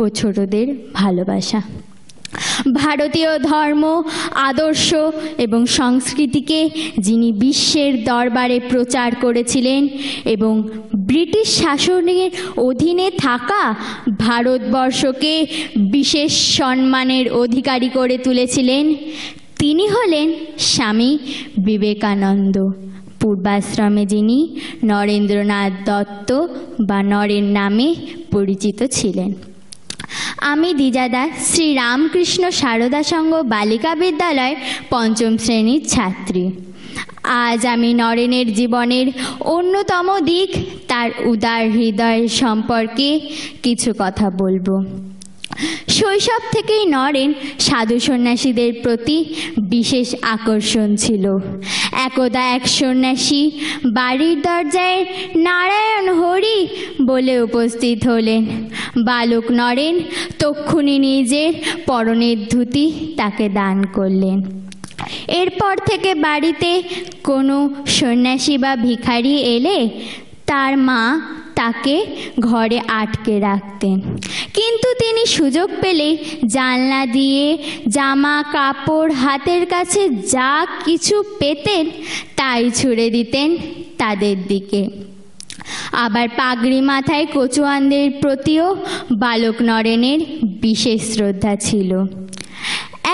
ও ছোটদের ভালোবাসা। ভারতীয় ধর্ম, আদর্শ এবং সংস্কৃতিকে যিনি বিশ্বের দরবারে প্রচার করেছিলেন এবং ব্রিটিশ শাসনের অধীনে থাকা ভারতবর্ষকে বিশেষ সম্মানের অধিকারী করে তুলেছিলেন, তিনি হলেন স্বামী বিবেকানন্দ। পূর্বাশ্রমে যিনি নরেন্দ্রনাথ দত্ত বা নরেন নামে পরিচিত ছিলেন। আমি দ্বিজা দাস, শ্রী রামকৃষ্ণ সারদা সংঘ বালিকা বিদ্যালয় 5ম শ্রেণীর ছাত্রী। আজ আমি নরেনের জীবনের অন্যতম দিক, তার উদার হৃদয় সম্পর্কে কিছু কথা বলবো। শৈশব থেকেই নরেন সাধু সন্ন্যাসীদের প্রতি বিশেষ আকর্ষণ ছিল। একদা এক সন্ন্যাসী বাড়ির দরজায় নারায়ণ হরি বলে উপস্থিত হলেন। বালক নরেন তক্ষুনি নিজের পরনের ধুতি তাকে দান করলেন। এরপর থেকে বাড়িতে কোনো সন্ন্যাসী বা ভিখারি এলে তার মা তাকে ঘরে আটকে রাখতেন, কিন্তু তিনি সুযোগ পেলেই জানলা দিয়ে জামা কাপড় হাতের কাছে যা কিছু পেতেন তাই ছুঁড়ে দিতেন তাদের দিকে। আবার পাগড়ি মাথায় কচুয়ানদের প্রতিও বালক নরেনের বিশেষ শ্রদ্ধা ছিল।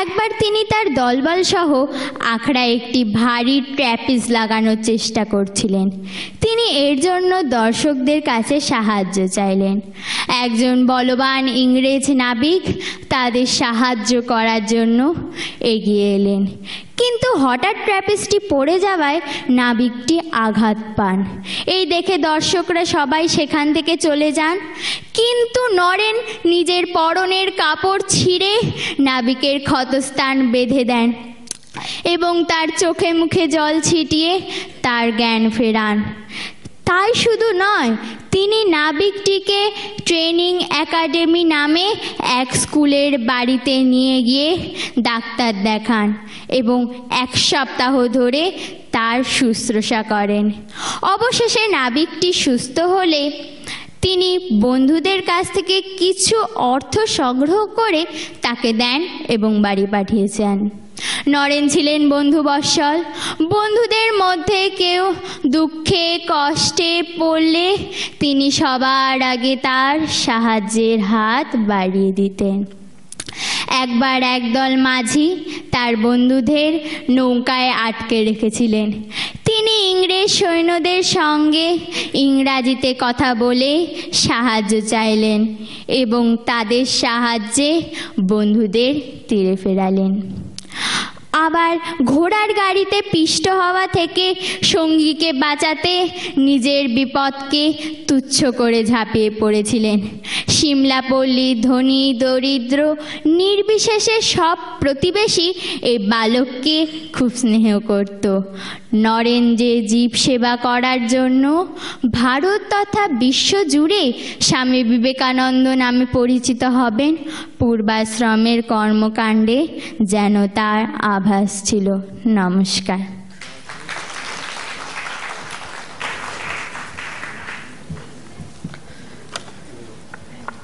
একবার তিনি তার দলবল সহ আখড়ায় একটি ভারী ট্র্যাপিজ লাগানোর চেষ্টা করছিলেন। তিনি এর জন্য দর্শকদের কাছে সাহায্য চাইলেন। একজন বলবান ইংরেজ নাবিক তাদের সাহায্য করার জন্য এগিয়ে এলেন, কিন্তু হঠাৎ ট্র্যাপিজটি পড়ে যাওয়ায় নাবিকটি আঘাত পান। এই দেখে দর্শকরা সবাই সেখান থেকে চলে যান, কিন্তু নরেন নিজের পরনের কাপড় ছিঁড়ে নাবিকের ক্ষতস্থান বেঁধে দেন এবং তার চোখে মুখে জল ছিটিয়ে তার জ্ঞান ফেরান। তাই শুধু নয়, তিনি নাবিকটিকে ট্রেনিং একাডেমি নামে এক স্কুলের বাড়িতে নিয়ে গিয়ে ডাক্তার দেখান এবং 1 সপ্তাহ ধরে তার শুশ্রূষা করেন। অবশেষে নাবিকটি সুস্থ হলে তিনি বন্ধুদের কাছ থেকে কিছু অর্থ সংগ্রহ করে তাকে দেন এবং বাড়ি পাঠিয়েছেন। নরেন ছিলেন বন্ধুবৎসল। বন্ধুদের মধ্যে কেউ দুঃখে কষ্টে পড়লে তিনি সবার আগে তার সাহায্যের হাত বাড়িয়ে দিতেন। একবার একদল মাঝি তার বন্ধুদের নৌকায় আটকে রেখেছিলেন। তিনি ইংরেজ সৈন্যদের সঙ্গে ইংরাজিতে কথা বলে সাহায্য চাইলেন এবং তাদের সাহায্যে বন্ধুদের তীরে ফেরালেন। আবার ঘোড়ার গাড়িতে পিষ্ট হওয়া থেকে সঙ্গীকে বাঁচাতে নিজের বিপদকে তুচ্ছ করে ঝাঁপিয়ে পড়েছিলেন। সিমলাপল্লী ধনী দরিদ্র নির্বিশেষে সব প্রতিবেশী এই বালককে খুব স্নেহ করত। নরেন যে জীব সেবা করার জন্য ভারত তথা বিশ্ব জুড়ে স্বামী বিবেকানন্দ নামে পরিচিত হবেন, পূর্বাশ্রমের কর্মকাণ্ডে যেন তার আভাস ছিল। নমস্কার।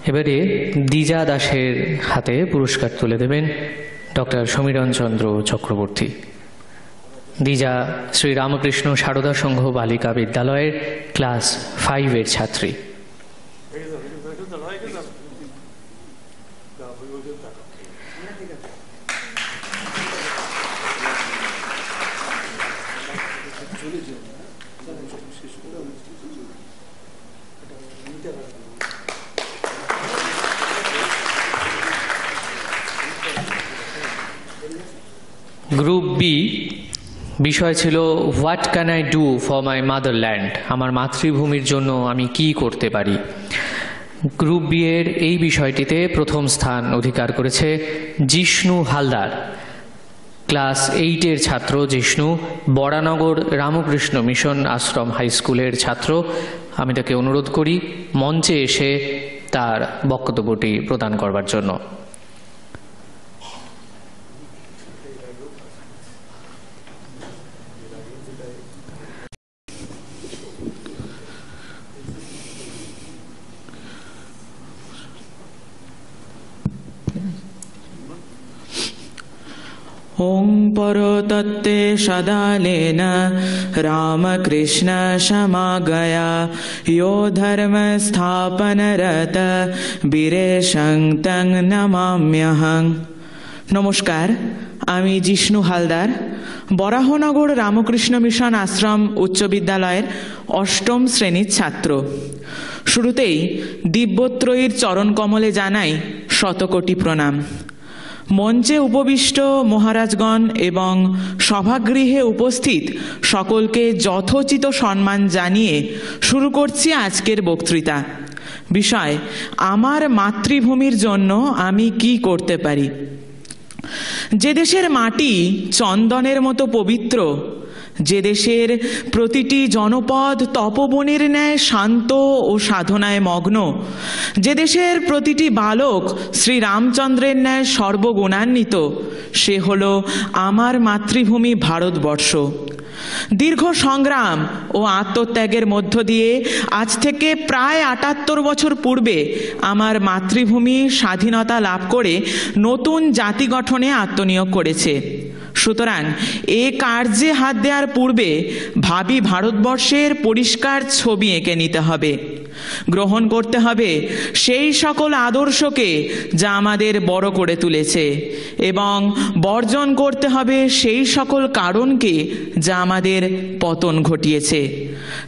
এবারে দ্বিজা দাসের হাতে পুরস্কার তুলে দেবেন ডক্টর সমীরণ চন্দ্র চক্রবর্তী। দ্বিজা শ্রী রামকৃষ্ণ সারদা সংঘ বালিকা বিদ্যালয়ের ক্লাস 5-এর ছাত্রী। গ্রুপ বি বিষয় ছিল what can I do for my motherland, আমার মাতৃভূমির জন্য আমি কি করতে পারি। গ্রুপ বি এর এই বিষয়টিতে প্রথম স্থান অধিকার করেছে জিষ্ণু হালদার, ক্লাস 8-এর ছাত্র। জিষ্ণু বরানগর রামকৃষ্ণ মিশন আশ্রম হাই স্কুলের ছাত্র। আমি তাকে অনুরোধ করি মঞ্চে এসে তার বক্তব্যটি প্রদান করবার জন্য। ओं परतत्ते सदालेन रामकृष्ण समागया यो धर्म स्थापनरत বীরেশং তং নমাম্যহং। নমস্কার, আমি জিষ্ণু হালদার, বরাহনগর রামকৃষ্ণ মিশন আশ্রম উচ্চ বিদ্যালয়ের 8ম শ্রেণীর ছাত্র। শুরুতেই দিব্যত্রয়ীর চরণ কমলে জানাই শতকোটি প্রণাম। মঞ্চে উপবিষ্ট মহারাজগণ এবং সভাগৃহে উপস্থিত সকলকে যথোচিত সম্মান জানিয়ে শুরু করছি আজকের বক্তৃতা। বিষয় আমার মাতৃভূমির জন্য আমি কি করতে পারি। যে দেশের মাটি চন্দনের মতো পবিত্র, যে দেশের প্রতিটি জনপদ তপবনের ন্যায় শান্ত ও সাধনায় মগ্ন, যে দেশের প্রতিটি বালক শ্রীরামচন্দ্রের ন্যায় সর্বগুণান্বিত, সে হল আমার মাতৃভূমি ভারতবর্ষ। দীর্ঘ সংগ্রাম ও আত্মত্যাগের মধ্য দিয়ে আজ থেকে প্রায় 78 বছর পূর্বে আমার মাতৃভূমি স্বাধীনতা লাভ করে নতুন জাতি গঠনে আত্মনিয়োগ করেছে। সুতরাং এ কার্যে হাত দেওয়ার পূর্বে ভাবি ভারতবর্ষের পরিষ্কার ছবি এঁকে নিতে হবে। গ্রহণ করতে হবে সেই সকল আদর্শকে যা আমাদের বড় করে তুলেছে, এবং বর্জন করতে হবে সেই সকল কারণকে যা আমাদের পতন ঘটিয়েছে।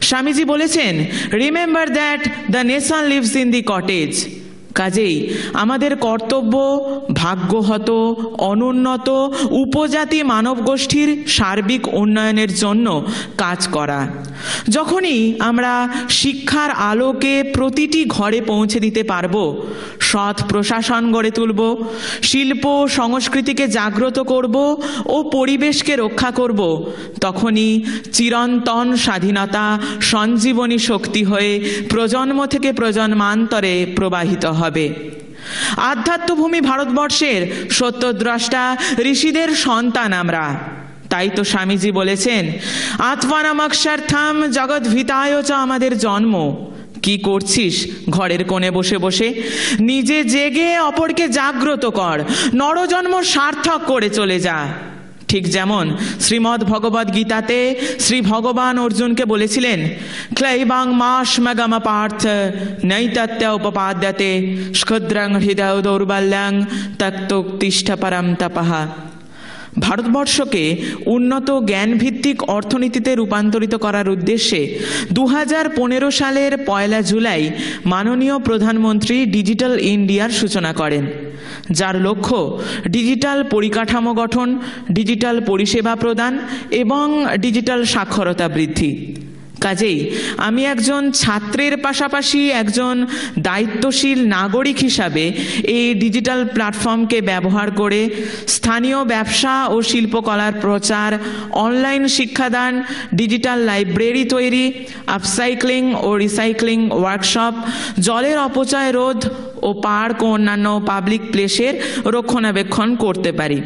স্বামীজি বলেছেন, remember that the nation lives in the cottage. কাজেই আমাদের কর্তব্য ভাগ্যহত অনুন্নত উপজাতি মানব গোষ্ঠীর সার্বিক উন্নয়নের জন্য কাজ করা। যখনই আমরা শিক্ষার আলোকে প্রতিটি ঘরে পৌঁছে দিতে পারব, সৎ প্রশাসন গড়ে তুলব, শিল্প সংস্কৃতিকে জাগ্রত করব ও পরিবেশকে রক্ষা করব, তখনই চিরন্তন স্বাধীনতা সঞ্জীবনী শক্তি হয়ে প্রজন্ম থেকে প্রজন্মান্তরে প্রবাহিত হবে। আধ্যাত্মভূমি ভারতবর্ষের সত্যদ্রষ্টা ঋষিদের সন্তান আমরা। তাই তো স্বামীজি বলেছেন, আত্মানাম অক্ষার্থম জগৎ ভিতায় চ আমাদের জন্ম। কি করছিস ঘরের কোণে বসে বসে? নিজে জেগে অপরকে জাগ্রত কর, নরজন্ম সার্থক করে চলে যা। ঠিক যেমন শ্রীমদ্ ভগবদ গীতাতে শ্রী ভগবান অর্জুনকে বলেছিলেন, ক্লৈবাং মাসমগম পার্থ নৈতত্য উপপাদ্যতে ক্ষুদ্রং হৃদয় দৌর্বল্যং তক্তোক্তিষ্ঠ পরম তপঃ। ভারতবর্ষকে উন্নত জ্ঞানভিত্তিক অর্থনীতিতে রূপান্তরিত করার উদ্দেশ্যে 2015 সালের 1 জুলাই মাননীয় প্রধানমন্ত্রী ডিজিটাল ইন্ডিয়ার সূচনা করেন, যার লক্ষ্য ডিজিটাল পরিকাঠামো গঠন, ডিজিটাল পরিষেবা প্রদান এবং ডিজিটাল সাক্ষরতা বৃদ্ধি। কাজেই আমি একজন ছাত্রের পাশাপাশি একজন দায়িত্বশীল নাগরিক হিসাবে এই ডিজিটাল প্ল্যাটফর্মকে ব্যবহার করে স্থানীয় ব্যবসা ও শিল্পকলার প্রচার, অনলাইন শিক্ষাদান, ডিজিটাল লাইব্রেরি তৈরি, আপসাইক্লিং ও রিসাইক্লিং ওয়ার্কশপ, জলের অপচয় রোধ ও পার্ক ও অন্যান্য পাবলিক প্লেসের রক্ষণাবেক্ষণ করতে পারি।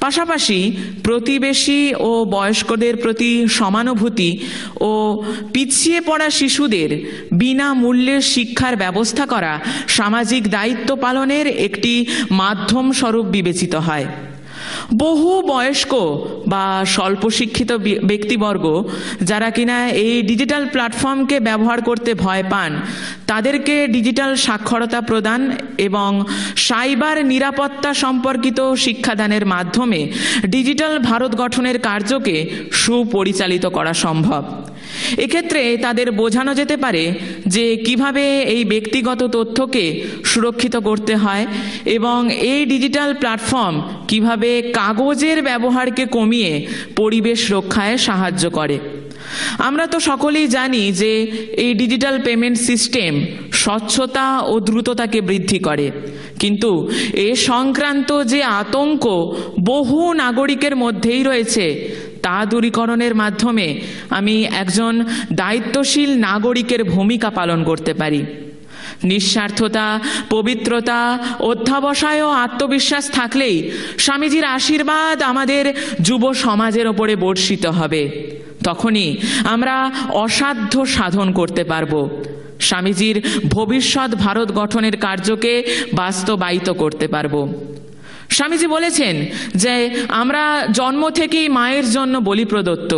পাশাপাশি প্রতিবেশী ও বয়স্কদের প্রতি সমানুভূতি ও পিছিয়ে পড়া শিশুদের বিনামূল্যে শিক্ষার ব্যবস্থা করা সামাজিক দায়িত্ব পালনের একটি মাধ্যম স্বরূপ বিবেচিত হয়। বহু বয়স্ক বা স্বল্প শিক্ষিত ব্যক্তিবর্গ যারা কিনা এই ডিজিটাল প্ল্যাটফর্মকে ব্যবহার করতে ভয় পান, তাদেরকে ডিজিটাল সাক্ষরতা প্রদান এবং সাইবার নিরাপত্তা সম্পর্কিত শিক্ষাদানের মাধ্যমে ডিজিটাল ভারত গঠনের কার্যকে সুপরিচালিত করা সম্ভব। এক্ষেত্রে তাদের বোঝানো যেতে পারে যে কিভাবে এই ব্যক্তিগত তথ্যকে সুরক্ষিত করতে হয় এবং এই ডিজিটাল প্ল্যাটফর্ম কিভাবে কাগজের ব্যবহারকে কমিয়ে পরিবেশ রক্ষায় সাহায্য করে। আমরা তো সকলেই জানি যে এই ডিজিটাল পেমেন্ট সিস্টেম স্বচ্ছতা ও দ্রুততাকে বৃদ্ধি করে, কিন্তু এ সংক্রান্ত যে আতঙ্ক বহু নাগরিকের মধ্যেই রয়েছে তা দূরীকরণের মাধ্যমে আমি একজন দায়িত্বশীল নাগরিকের ভূমিকা পালন করতে পারি। নিঃস্বার্থতা, পবিত্রতা, অধ্যাবসায় ও আত্মবিশ্বাস থাকলেই স্বামীজির আশীর্বাদ আমাদের যুব সমাজের ওপরে বর্ষিত হবে। তখনই আমরা অসাধ্য সাধন করতে পারব, স্বামীজির ভবিষ্যৎ ভারত গঠনের কার্যকে বাস্তবায়িত করতে পারব। স্বামীজি বলেছেন যে আমরা জন্ম থেকেই মায়ের জন্য বলি প্রদত্ত,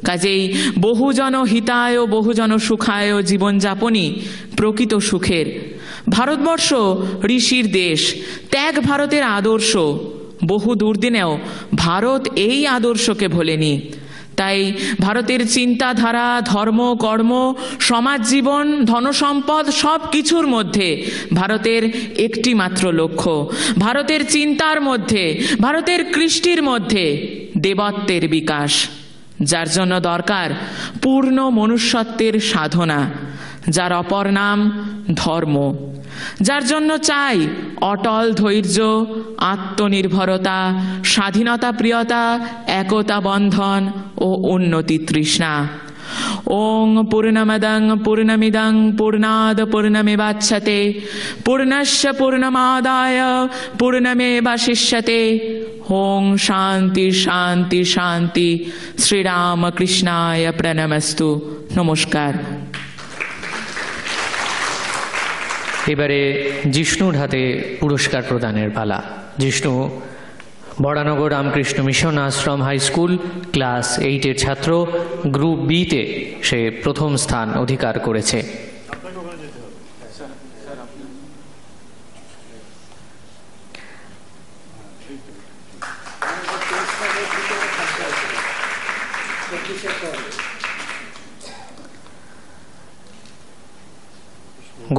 কাজেই বহুজন হিতায় ও বহুজন সুখায় জীবনযাপনই প্রকৃত সুখের। ভারতবর্ষ ঋষির দেশ, ত্যাগ ভারতের আদর্শ। বহু দুর্দিনেও ভারত এই আদর্শকে ভোলেনি। তাই ভারতের চিন্তাধারা, ধর্ম, কর্ম, সমাজ জীবন, ধনসম্পদ সব কিছুর মধ্যে ভারতের একটি মাত্র লক্ষ্য, ভারতের চিন্তার মধ্যে, ভারতের কৃষ্টির মধ্যে দেবত্বের বিকাশ, যার জন্য দরকার পূর্ণ মনুষ্যত্বের সাধনা, যার অপর নাম ধর্ম, যার জন্য চাই অটল ধৈর্য, আত্মনির্ভরতা, স্বাধীনতা প্রিয়তা, একতা বন্ধন ও উন্নতি তৃষ্ণা। ওং পূর্ণমদং পূর্ণমিদং পূর্ণাদ পূর্ণমেবাচ্ছতে পূর্ণস্য পূর্ণমাদায় পূর্ণমেবাশিষ্যতে। ওং শান্তি শান্তি শান্তি। শ্রীরামকৃষ্ণায় প্রণমস্তু। নমস্কার। এবারে জিষ্ণুর হাতে পুরস্কার প্রদানের পালা। জিষ্ণু বরানগর রামকৃষ্ণ মিশন আশ্রম হাই স্কুল ক্লাস 8-এর ছাত্র, গ্রুপ বিতে সে প্রথম স্থান অধিকার করেছে।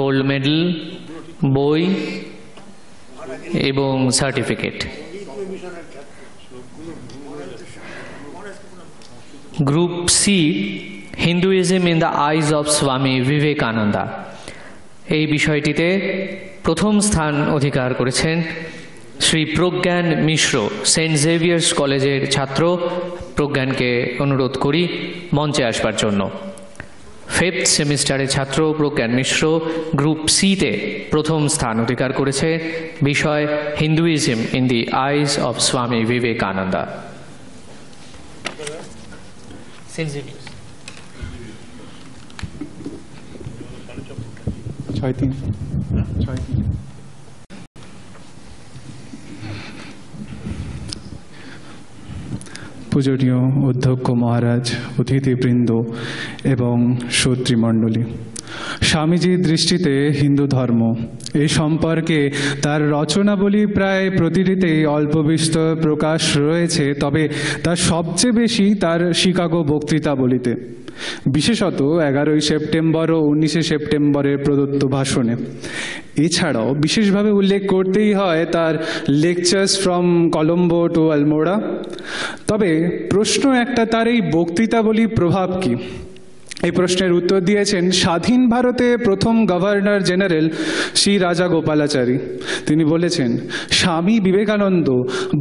গোল্ড মেডেল, বই এবং certificate. Group C, Hinduism in the eyes of Swami Vivekananda, এই বিষয়টিতে প্রথম স্থান অধিকার করেছেন শ্রী প্রজ্ঞান মিশ্র, সেন্ট জেভিয়ার্স কলেজের ছাত্র। প্রজ্ঞানকে অনুরোধ করি মঞ্চে আসবার জন্য। 5th সেমিস্টারের ছাত্র প্রজ্ঞান মিশ্র গ্রুপ সিতে প্রথম স্থান অধিকার করেছে, বিষয় Hinduism in the eyes of Swami Vivekananda. পূজনীয় অধ্যক্ষ মহারাজ, অতিথিবৃন্দ এবং শ্রোতৃমণ্ডলী, স্বামীজির দৃষ্টিতে হিন্দু ধর্ম এই সম্পর্কে তার রচনাবলী প্রায় প্রতিটিতেই অল্প বিস্তর প্রকাশ রয়েছে, তবে তার সবচেয়ে বেশি তার শিকাগো বক্তৃতাবলীতে, বিশেষত 11ই সেপ্টেম্বর ও 19শে সেপ্টেম্বরের প্রদত্ত ভাষণে। এছাড়াও বিশেষভাবে উল্লেখ করতেই হয় তার lectures from Colombo to Almora. তবে প্রশ্ন একটা, তার এই বক্তৃতাবলীর প্রভাব কি? এই প্রশ্নের উত্তর দিয়েছেন স্বাধীন ভারতে প্রথম গভর্নর জেনারেল শ্রী রাজা গোপালাচারী। তিনি বলেছেন, স্বামী বিবেকানন্দ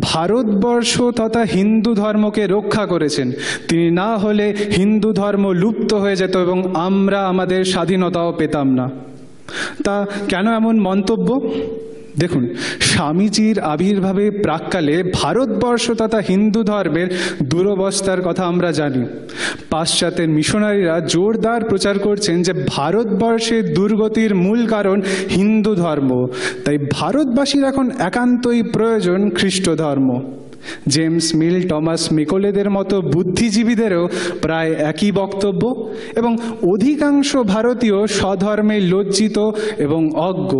ভারতবর্ষ তথা হিন্দু ধর্মকে রক্ষা করেছেন। তিনি না হলে হিন্দু ধর্ম লুপ্ত হয়ে যেত এবং আমরা আমাদের স্বাধীনতাও পেতাম না। তা কেন এমন মন্তব্য? দেখুন, স্বামীজির আবির্ভাবে প্রাক্কালে ভারতবর্ষ তথা হিন্দু ধর্মের দুরবস্থার কথা আমরা জানি। পাশ্চাত্যের মিশনারিরা জোরদার প্রচার করছেন যে ভারতবর্ষের দুর্গতির মূল কারণ হিন্দু ধর্ম, তাই ভারতবাসীর এখন একান্তই প্রয়োজন খ্রিস্ট ধর্ম। জেমস মিল, টমাস মেকলেদের মতো বুদ্ধিজীবীদেরও প্রায় একই বক্তব্য, এবং অধিকাংশ ভারতীয় স্বধর্মে লজ্জিত এবং অজ্ঞ।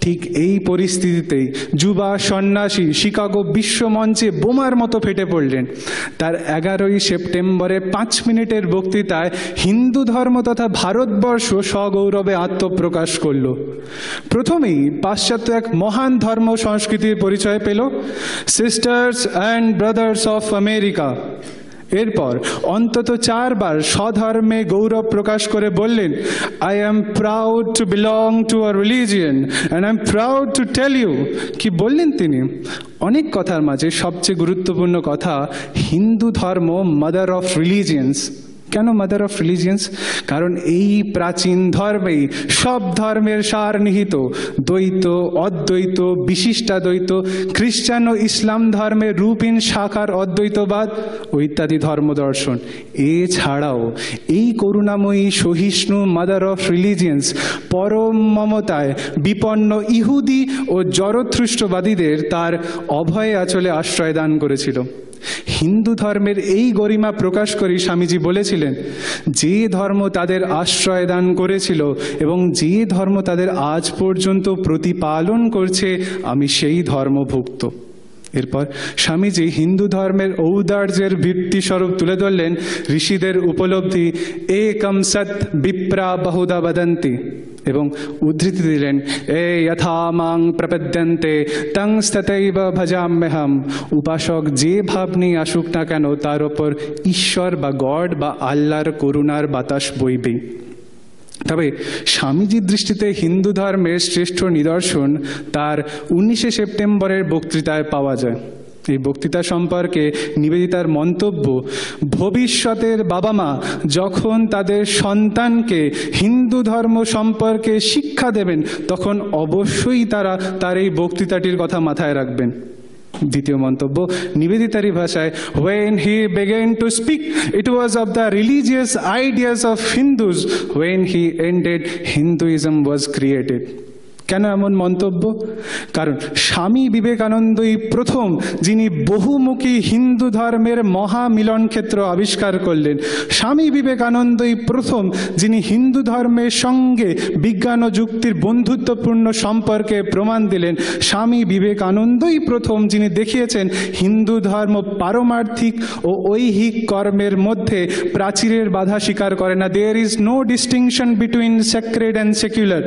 ঠিক এই পরিস্থিতিতেই যুবা সন্ন্যাসী শিকাগো বিশ্বমঞ্চে বোমার মতো ফেটে পড়লেন। তার 11ই সেপ্টেম্বরের 5 মিনিটের বক্তৃতায় হিন্দু ধর্ম তথা ভারতবর্ষ সগৌরবে আত্মপ্রকাশ করল। প্রথমেই পাশ্চাত্য এক মহান ধর্ম সংস্কৃতির পরিচয় পেল, sisters and brothers of America. এরপর অন্তত 4 বার স্বধর্মে গৌরব প্রকাশ করে বললেন, I am proud to belong to a religion and I am proud to tell you. কি বললেন তিনি? অনেক কথার মাঝে সবচেয়ে গুরুত্বপূর্ণ কথা, হিন্দু ধর্ম মাদার অফ রিলিজিয়ন্স। কেন মাদার অফ রিলিজিয়ন্স? কারণ এই প্রাচীন ধর্মেই সব ধর্মের সার নিহিত। দ্বৈত, অদ্বৈত, বিশিষ্টাদ্বৈত, খ্রিস্টান ও ইসলাম ধর্মের রূপহীন শাখার অদ্বৈতবাদ ও ইত্যাদি ধর্মদর্শন। এছাড়াও এই করুণাময়ী সহিষ্ণু মাদার অফ রিলিজিয়ন্স পরম মমতায় বিপন্ন ইহুদি ও জরথ্রুষ্টবাদীদের তার অভয় আঁচলে আশ্রয় দান করেছিল। হিন্দু ধর্মের এই গরিমা প্রকাশ করে স্বামীজি বলেছিলেন, যে ধর্ম তাদের আশ্রয় দান করেছিল এবং যে ধর্ম তাদের আজ পর্যন্ত প্রতিপালন করছে, আমি সেই ধর্মভুক্ত। এরপর স্বামীজি হিন্দু ধর্মের ঔদার্যের ভিত্তিস্বরূপ তুলে ধরলেন ঋষিদের উপলব্ধি, একম সৎ বিপ্রা বহুধা বদন্তি, এবং উদ্ধৃতি দিলেন, এ যথা মাং প্রপদ্যন্তে তং তথৈব ভজাম্যহম। উপাসক যে ভাব নিয়ে আসুক না কেন, তার ওপর ঈশ্বর বা গড বা আল্লাহর করুণার বাতাস বইবে। তবে স্বামীজির দৃষ্টিতে হিন্দু ধর্মের শ্রেষ্ঠ নিদর্শন তার 19শে সেপ্টেম্বরের বক্তৃতায় পাওয়া যায়। এই বক্তৃতা সম্পর্কে নিবেদিতার মন্তব্য, ভবিষ্যতের বাবা মা যখন তাদের সন্তানকে হিন্দু ধর্ম সম্পর্কে শিক্ষা দেবেন, তখন অবশ্যই তারা তার এই বক্তৃতাটির কথা মাথায় রাখবেন। দ্বিতীয় মন্তব্য নিবেদিতারই ভাষায়, when he began to speak it was of the religious ideas of Hindus, when he ended Hinduism was created। কেন এমন মন্তব্য? কারণ স্বামী বিবেকানন্দই প্রথম যিনি বহুমুখী হিন্দু ধর্মের মহামিলন ক্ষেত্র আবিষ্কার করলেন। স্বামী বিবেকানন্দই প্রথম যিনি হিন্দু ধর্মের সঙ্গে বিজ্ঞান ও যুক্তির বন্ধুত্বপূর্ণ সম্পর্কে প্রমাণ দিলেন। স্বামী বিবেকানন্দই প্রথম যিনি দেখিয়েছেন হিন্দু ধর্ম পারমার্থিক ও ঐহিক কর্মের মধ্যে প্রাচীরের বাধা স্বীকার করে না। There is no distinction between sacred and secular.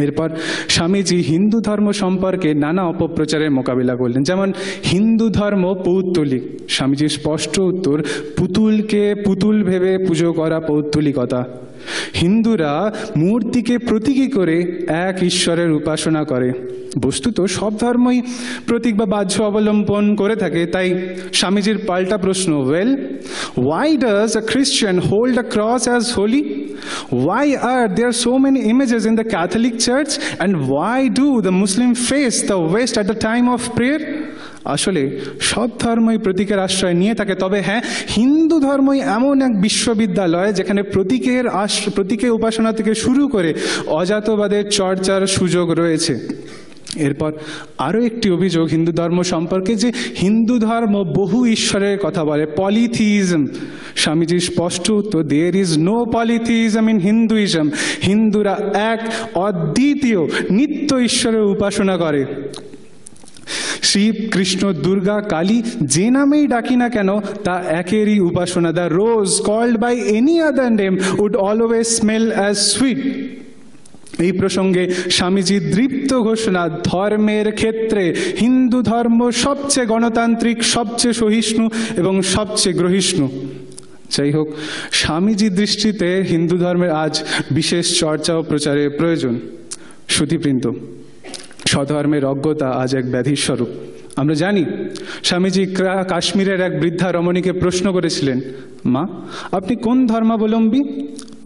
এরপর স্বামীজি হিন্দু ধর্ম সম্পর্কে নানা অপপ্রচারের মোকাবিলা করলেন, যেমন হিন্দু ধর্ম পৌত্তলিক। স্বামীজির স্পষ্ট উত্তর, পুতুলকে পুতুল ভেবে পুজো করা পৌত্তলিকতা। হিন্দুরা মূর্তিকে প্রতীকী করে এক ঈশ্বরের উপাসনা করে। বস্তুত সব ধর্মই প্রতীক বা বাহ্য অবলম্বন করে থাকে। তাই স্বামীজির পাল্টা প্রশ্ন, well, why does a Christian hold a cross as holy? Why are there so many images in the Catholic Church? And why do the Muslim face the West at the time of prayer? আসলে সব ধর্মই প্রতীকের আশ্রয় নিয়ে থাকে। তবে হ্যাঁ, হিন্দু ধর্মই এমন এক বিশ্ববিদ্যালয় যেখানে প্রতীকে উপাসনা থেকে শুরু করে অজাতবাদের চর্চার সুযোগ রয়েছে। এরপর আরও একটি অভিযোগ হিন্দু ধর্ম সম্পর্কে, যে হিন্দু ধর্ম বহু ঈশ্বরের কথা বলে, পলিথিইজম। স্বামীজির স্পষ্ট উত্তর, there is no polytheism in Hinduism. হিন্দুরা এক অদ্বিতীয় নিত্য ঈশ্বরের উপাসনা করে। শিব, কৃষ্ণ, দুর্গা, কালী, যে নামেই ডাকি না কেন তা একেরই উপাসনা। The rose called by any other name would always smell as sweet. এই প্রসঙ্গে স্বামীজির দৃপ্ত ঘোষণা, ধর্মের ক্ষেত্রে হিন্দু ধর্ম সবচেয়ে গণতান্ত্রিক, সবচেয়ে সহিষ্ণু এবং সবচেয়ে গ্রহিষ্ণু। যাই হোক, স্বামীজির দৃষ্টিতে হিন্দু ধর্মের আজ বিশেষ চর্চা ও প্রচারের প্রয়োজন। শ্রুতিবৃন্দ, স্বধর্মের অজ্ঞতা আজ এক ব্যাধির স্বরূপ। আমরা জানি স্বামীজি কাশ্মীরের এক বৃদ্ধা রমণীকে প্রশ্ন করেছিলেন, মা, আপনি কোন ধর্মাবলম্বী?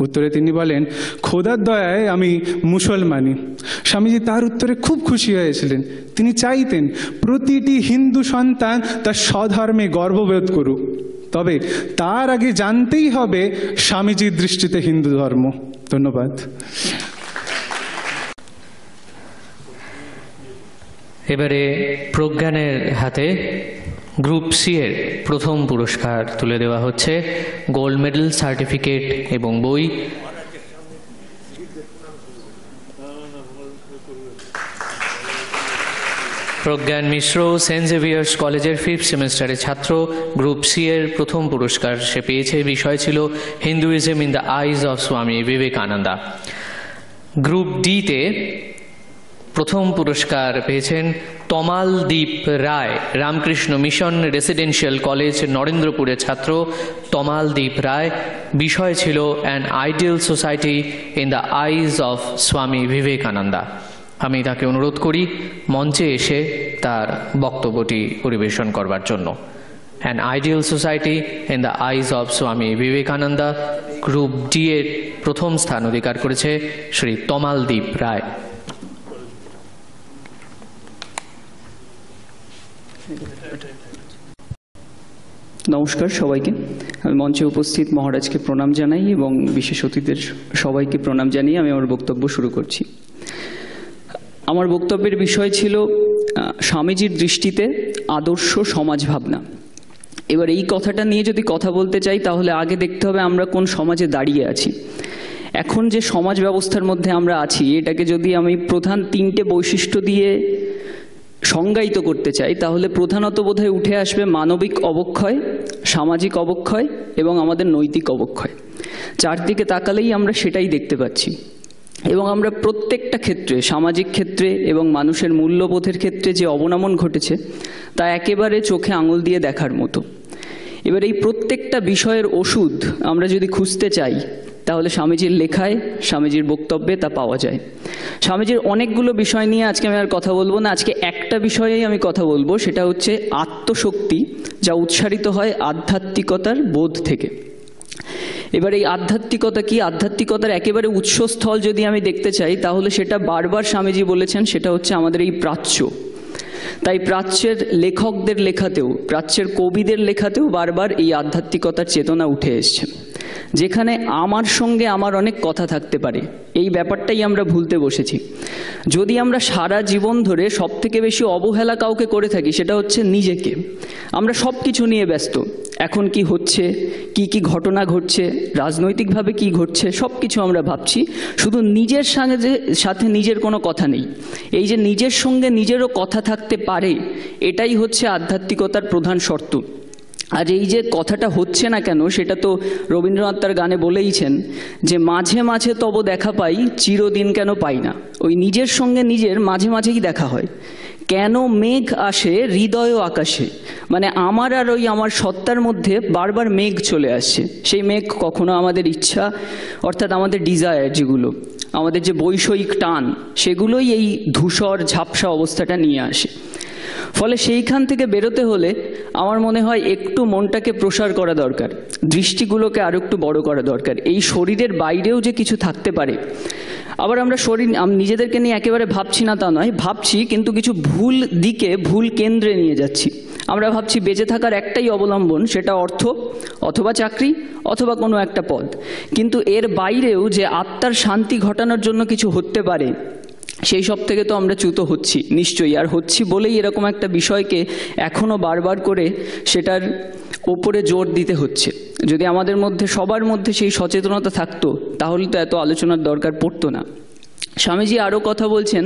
উত্তরে তিনি বলেন, খোদার দয়ায় আমি মুসলমানি। স্বামীজি তার উত্তরে খুব খুশি হয়েছিলেন। তিনি চাইতেন প্রতিটি হিন্দু সন্তান তার স্বধর্মে গর্ববোধ করুক, তবে তার আগে জানতেই হবে স্বামীজির দৃষ্টিতে হিন্দু ধর্ম। ধন্যবাদ। এবারে প্রজ্ঞানের হাতে গ্রুপ সি এর প্রথম পুরস্কার তুলে দেওয়া হচ্ছে। গোল্ড মেডেল, সার্টিফিকেট এবং বই। প্রজ্ঞান মিশ্র সেন্ট জেভিয়ার্স কলেজের 5th সেমিস্টারের ছাত্র। গ্রুপ সি এর প্রথম পুরস্কার সে পেয়েছে। বিষয় ছিল Hinduism in the eyes of Swami Vivekananda. Group ডিতে প্রথম পুরস্কার পেয়েছেন তমালদীপ Roy, Ramakrishna Mission Residential College নরেন্দ্রপুরের ছাত্র তমালদীপ রায়। বিষয় ছিল an ideal society in the eyes of Swami Vivekananda. আমি তাকে অনুরোধ করি মঞ্চে এসে তার বক্তব্যটি পরিবেশন করবার জন্য। An ideal society in the eyes of Swami Vivekananda, group D এর প্রথম স্থান অধিকার করেছে শ্রী তমালদীপ রায়। নমস্কার সবাইকে। আমি মঞ্চে উপস্থিত মহারাজকে প্রণাম জানাই এবং বিশেষ অতিথিদের সবাইকে প্রণাম জানিয়ে আমি আমার বক্তব্য শুরু করছি। আমার বক্তব্যের বিষয় ছিল স্বামীজির দৃষ্টিতে আদর্শ সমাজ ভাবনা। এবার এই কথাটা নিয়ে যদি কথা বলতে চাই তাহলে আগে দেখতে হবে আমরা কোন সমাজে দাঁড়িয়ে আছি। এখন যে সমাজ ব্যবস্থার মধ্যে আমরা আছি এটাকে যদি আমি প্রধান 3টে বৈশিষ্ট্য দিয়ে সংজ্ঞায়িত করতে চাই তাহলে প্রধানত বোধহয় উঠে আসবে মানবিক অবক্ষয়, সামাজিক অবক্ষয় এবং আমাদের নৈতিক অবক্ষয়। চারদিকে তাকালেই আমরা সেটাই দেখতে পাচ্ছি এবং আমরা প্রত্যেকটা ক্ষেত্রে, সামাজিক ক্ষেত্রে এবং মানুষের মূল্যবোধের ক্ষেত্রে যে অবনমন ঘটেছে তা একেবারে চোখে আঙুল দিয়ে দেখার মতো। এবার এই প্রত্যেকটা বিষয়ের ওষুধ আমরা যদি খুঁজতে চাই তাহলে স্বামীজির লেখায়, স্বামীজির বক্তব্যে তা পাওয়া যায়। স্বামীজির অনেকগুলো বিষয় নিয়ে আজকে আমি আর কথা বলবো না। আজকে একটা বিষয়েই আমি কথা বলবো, সেটা হচ্ছে আত্মশক্তি, যা উৎসারিত হয় আধ্যাত্মিকতার বোধ থেকে। এবার এই আধ্যাত্মিকতা কি? আধ্যাত্মিকতার একেবারে উৎসস্থল যদি আমি দেখতে চাই তাহলে সেটা বারবার স্বামীজি বলেছেন, সেটা হচ্ছে আমাদের এই প্রাচ্য। তাই প্রাচ্যের লেখকদের লেখাতেও, প্রাচ্যের কবিদের লেখাতেও বারবার এই আধ্যাত্মিকতার চেতনা উঠে এসছে, যেখানে আমার সঙ্গে আমার অনেক কথা থাকতে পারে। এই ব্যাপারটাই আমরা ভুলতে বসেছি। যদি আমরা সারা জীবন ধরে সবথেকে বেশি অবহেলা কাউকে করে থাকি সেটা হচ্ছে নিজেকে। আমরা সব কিছু নিয়ে ব্যস্ত, এখন কি হচ্ছে, কি কি ঘটনা ঘটছে, রাজনৈতিকভাবে কি ঘটছে, সব কিছু আমরা ভাবছি, শুধু নিজের সাথে নিজের কোনো কথা নেই। এই যে নিজের সঙ্গে নিজেরও কথা থাকতে পারে, এটাই হচ্ছে আধ্যাত্মিকতার প্রধান শর্ত। আর এই যে কথাটা হচ্ছে না কেন সেটা তো রবীন্দ্রনাথ তার গানে বলেইছেন যে মাঝে মাঝে তব দেখা পাই, চিরদিন কেন পাই না। ওই নিজের সঙ্গে নিজের মাঝে মাঝেই দেখা হয়। কেন মেঘ আসে হৃদয় আকাশে, মানে আমার আর ওই আমার সত্তার মধ্যে বারবার মেঘ চলে আসছে। সেই মেঘ কখনো আমাদের ইচ্ছা, অর্থাৎ আমাদের ডিজায়ার, যেগুলো আমাদের যে বৈষয়িক টান, সেগুলোই এই ধূসর ঝাপসা অবস্থাটা নিয়ে আসে। ফলে সেইখান থেকে বেরোতে হলে আমার মনে হয় একটু মনটাকে প্রসার করা দরকার, দৃষ্টিগুলোকে আরো একটু বড় করা দরকার। এই শরীরের বাইরেও যে কিছু থাকতে পারে। আবার আমরা নিজেদেরকে নিয়ে একেবারে ভাবছি না তা নয়, ভাবছি কিন্তু কিছু ভুল দিকে, ভুল কেন্দ্রে নিয়ে যাচ্ছি। আমরা ভাবছি বেঁচে থাকার একটাই অবলম্বন, সেটা অর্থ অথবা চাকরি অথবা কোনো একটা পদ, কিন্তু এর বাইরেও যে আত্মার শান্তি ঘটানোর জন্য কিছু হতে পারে সেই সব থেকে তো আমরা চ্যুত হচ্ছি নিশ্চয়ই। আর হচ্ছি বলেই এরকম একটা বিষয়কে এখনও বারবার করে সেটার ওপরে জোর দিতে হচ্ছে। যদি আমাদের মধ্যে, সবার মধ্যে সেই সচেতনতা থাকতো তাহলে তো এত আলোচনার দরকার পড়তো না। স্বামীজি আরও কথা বলছেন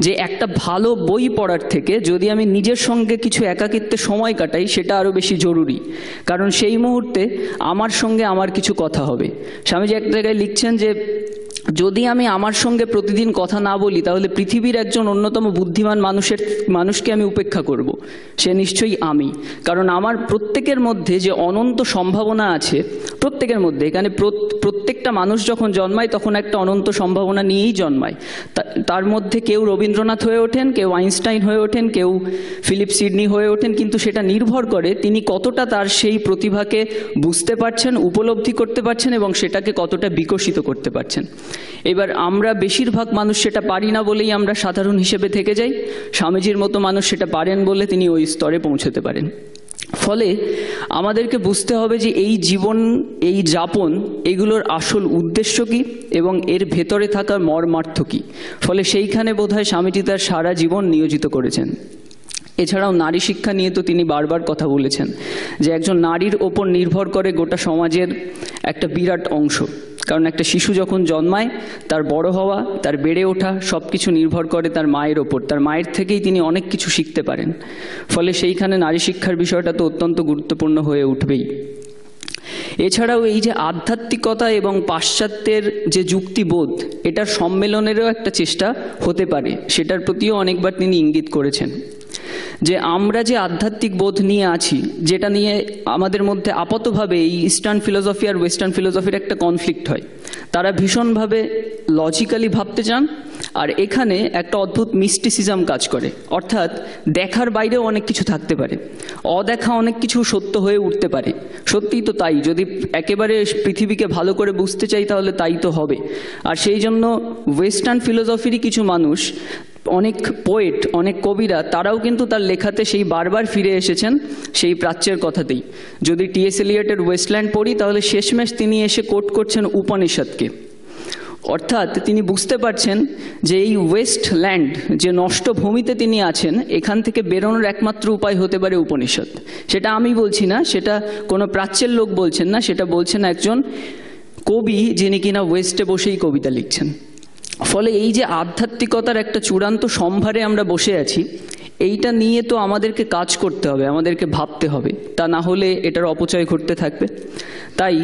যে একটা ভালো বই পড়ার থেকে যদি আমি নিজের সঙ্গে কিছু একাকিত্বে সময় কাটাই সেটা আরও বেশি জরুরি, কারণ সেই মুহূর্তে আমার সঙ্গে আমার কিছু কথা হবে। স্বামীজি এক জায়গায় লিখছেন যে যদি আমি আমার সঙ্গে প্রতিদিন কথা না বলি তাহলে পৃথিবীর একজন অন্যতম বুদ্ধিমান মানুষকে আমি উপেক্ষা করব, সে নিশ্চয়ই আমি। কারণ আমার প্রত্যেকের মধ্যে যে অনন্ত সম্ভাবনা আছে, প্রত্যেকের মধ্যে, এখানে প্রত্যেকটা প্রত্যেকটা মানুষ যখন জন্মায় তখন একটা অনন্ত সম্ভাবনা নিয়েই জন্মায়। তার মধ্যে কেউ রবীন্দ্রনাথ হয়ে ওঠেন, কেউ আইনস্টাইন হয়ে ওঠেন, কেউ ফিলিপ সিডনি হয়ে ওঠেন, কিন্তু সেটা নির্ভর করে তিনি কতটা তার সেই প্রতিভাকে বুঝতে পারছেন, উপলব্ধি করতে পারছেন এবং সেটাকে কতটা বিকশিত করতে পারছেন। এবার আমরা বেশিরভাগ মানুষ সেটা পারি না বলেই আমরা সাধারণ হিসেবে থেকে যাই। স্বামীজির মতো মানুষ সেটা পারেন বলে তিনি ওই স্তরে পৌঁছতে পারেন। ফলে আমাদেরকে বুঝতে হবে যে এই জীবন, এই যাপন, এগুলোর আসল উদ্দেশ্য কী এবং এর ভেতরে থাকার মর্মার্থ কী। ফলে সেইখানে বোধহয় স্বামীজি তার সারা জীবন নিয়োজিত করেছেন। এছাড়াও নারী শিক্ষা নিয়ে তো তিনি বারবার কথা বলেছেন যে একজন নারীর ওপর নির্ভর করে গোটা সমাজের একটা বিরাট অংশ। কারণ একটা শিশু যখন জন্মায় তার বড় হওয়া, তার বেড়ে ওঠা সব কিছু নির্ভর করে তার মায়ের ওপর। তার মায়ের থেকেই তিনি অনেক কিছু শিখতে পারেন। ফলে সেইখানে নারী শিক্ষার বিষয়টা তো অত্যন্ত গুরুত্বপূর্ণ হয়ে উঠবেই। এছাড়াও এই যে আধ্যাত্মিকতা এবং পাশ্চাত্যের যে যুক্তিবোধ, এটার সম্মেলনেরও একটা চেষ্টা হতে পারে, সেটার প্রতিও অনেকবার তিনি ইঙ্গিত করেছেন যে আমরা যে আধ্যাত্মিক বোধ নিয়ে আছি, যেটা নিয়ে আমাদের মধ্যে আপাতভাবে এই ইস্টার্ন ফিলোসফি আর ওয়েস্টার্ন ফিলোসফির একটা কনফ্লিক্ট হয়। তারা ভীষণভাবে লজিক্যালি ভাবতে চান, আর এখানে একটা অদ্ভুত মিস্টিসিজম কাজ করে। অর্থাৎ দেখার বাইরেও অনেক কিছু থাকতে পারে, অদেখা অনেক কিছু সত্য হয়ে উঠতে পারে। সত্যিই তো তাই, যদি একেবারে পৃথিবীকে ভালো করে বুঝতে চাই তাহলে তাই তো হবে। আর সেই জন্য ওয়েস্টার্ন ফিলোসফিরই কিছু মানুষ, অনেক পোয়েট, অনেক কবিরা, তারাও কিন্তু তার লেখাতে সেই বারবার ফিরে এসেছেন সেই প্রাচ্যের কথাতেই। যদি টি.এস. এলিয়টের ওয়েস্টল্যান্ড পড়ি তাহলে শেষমেশ তিনি এসে কোট করছেন উপনিষদকে। অর্থাৎ তিনি বুঝতে পারছেন যে এই ওয়েস্টল্যান্ড, যে নষ্ট ভূমিতে তিনি আছেন, এখান থেকে বেরোনোর একমাত্র উপায় হতে পারে উপনিষদ। সেটা আমি বলছি না, সেটা কোনো প্রাচ্যের লোক বলছেন না, সেটা বলছেন একজন কবি যিনি কিনা ওয়েস্টে বসেই কবিতা লিখছেন। ফলে এই যে আধ্যাত্মিকতার একটা চূড়ান্ত সম্ভারে আমরা বসে আছি, এইটা নিয়ে তো আমাদেরকে কাজ করতে হবে, আমাদেরকে ভাবতে হবে, তা না হলে এটার অপচয় ঘটতে থাকবে। তাই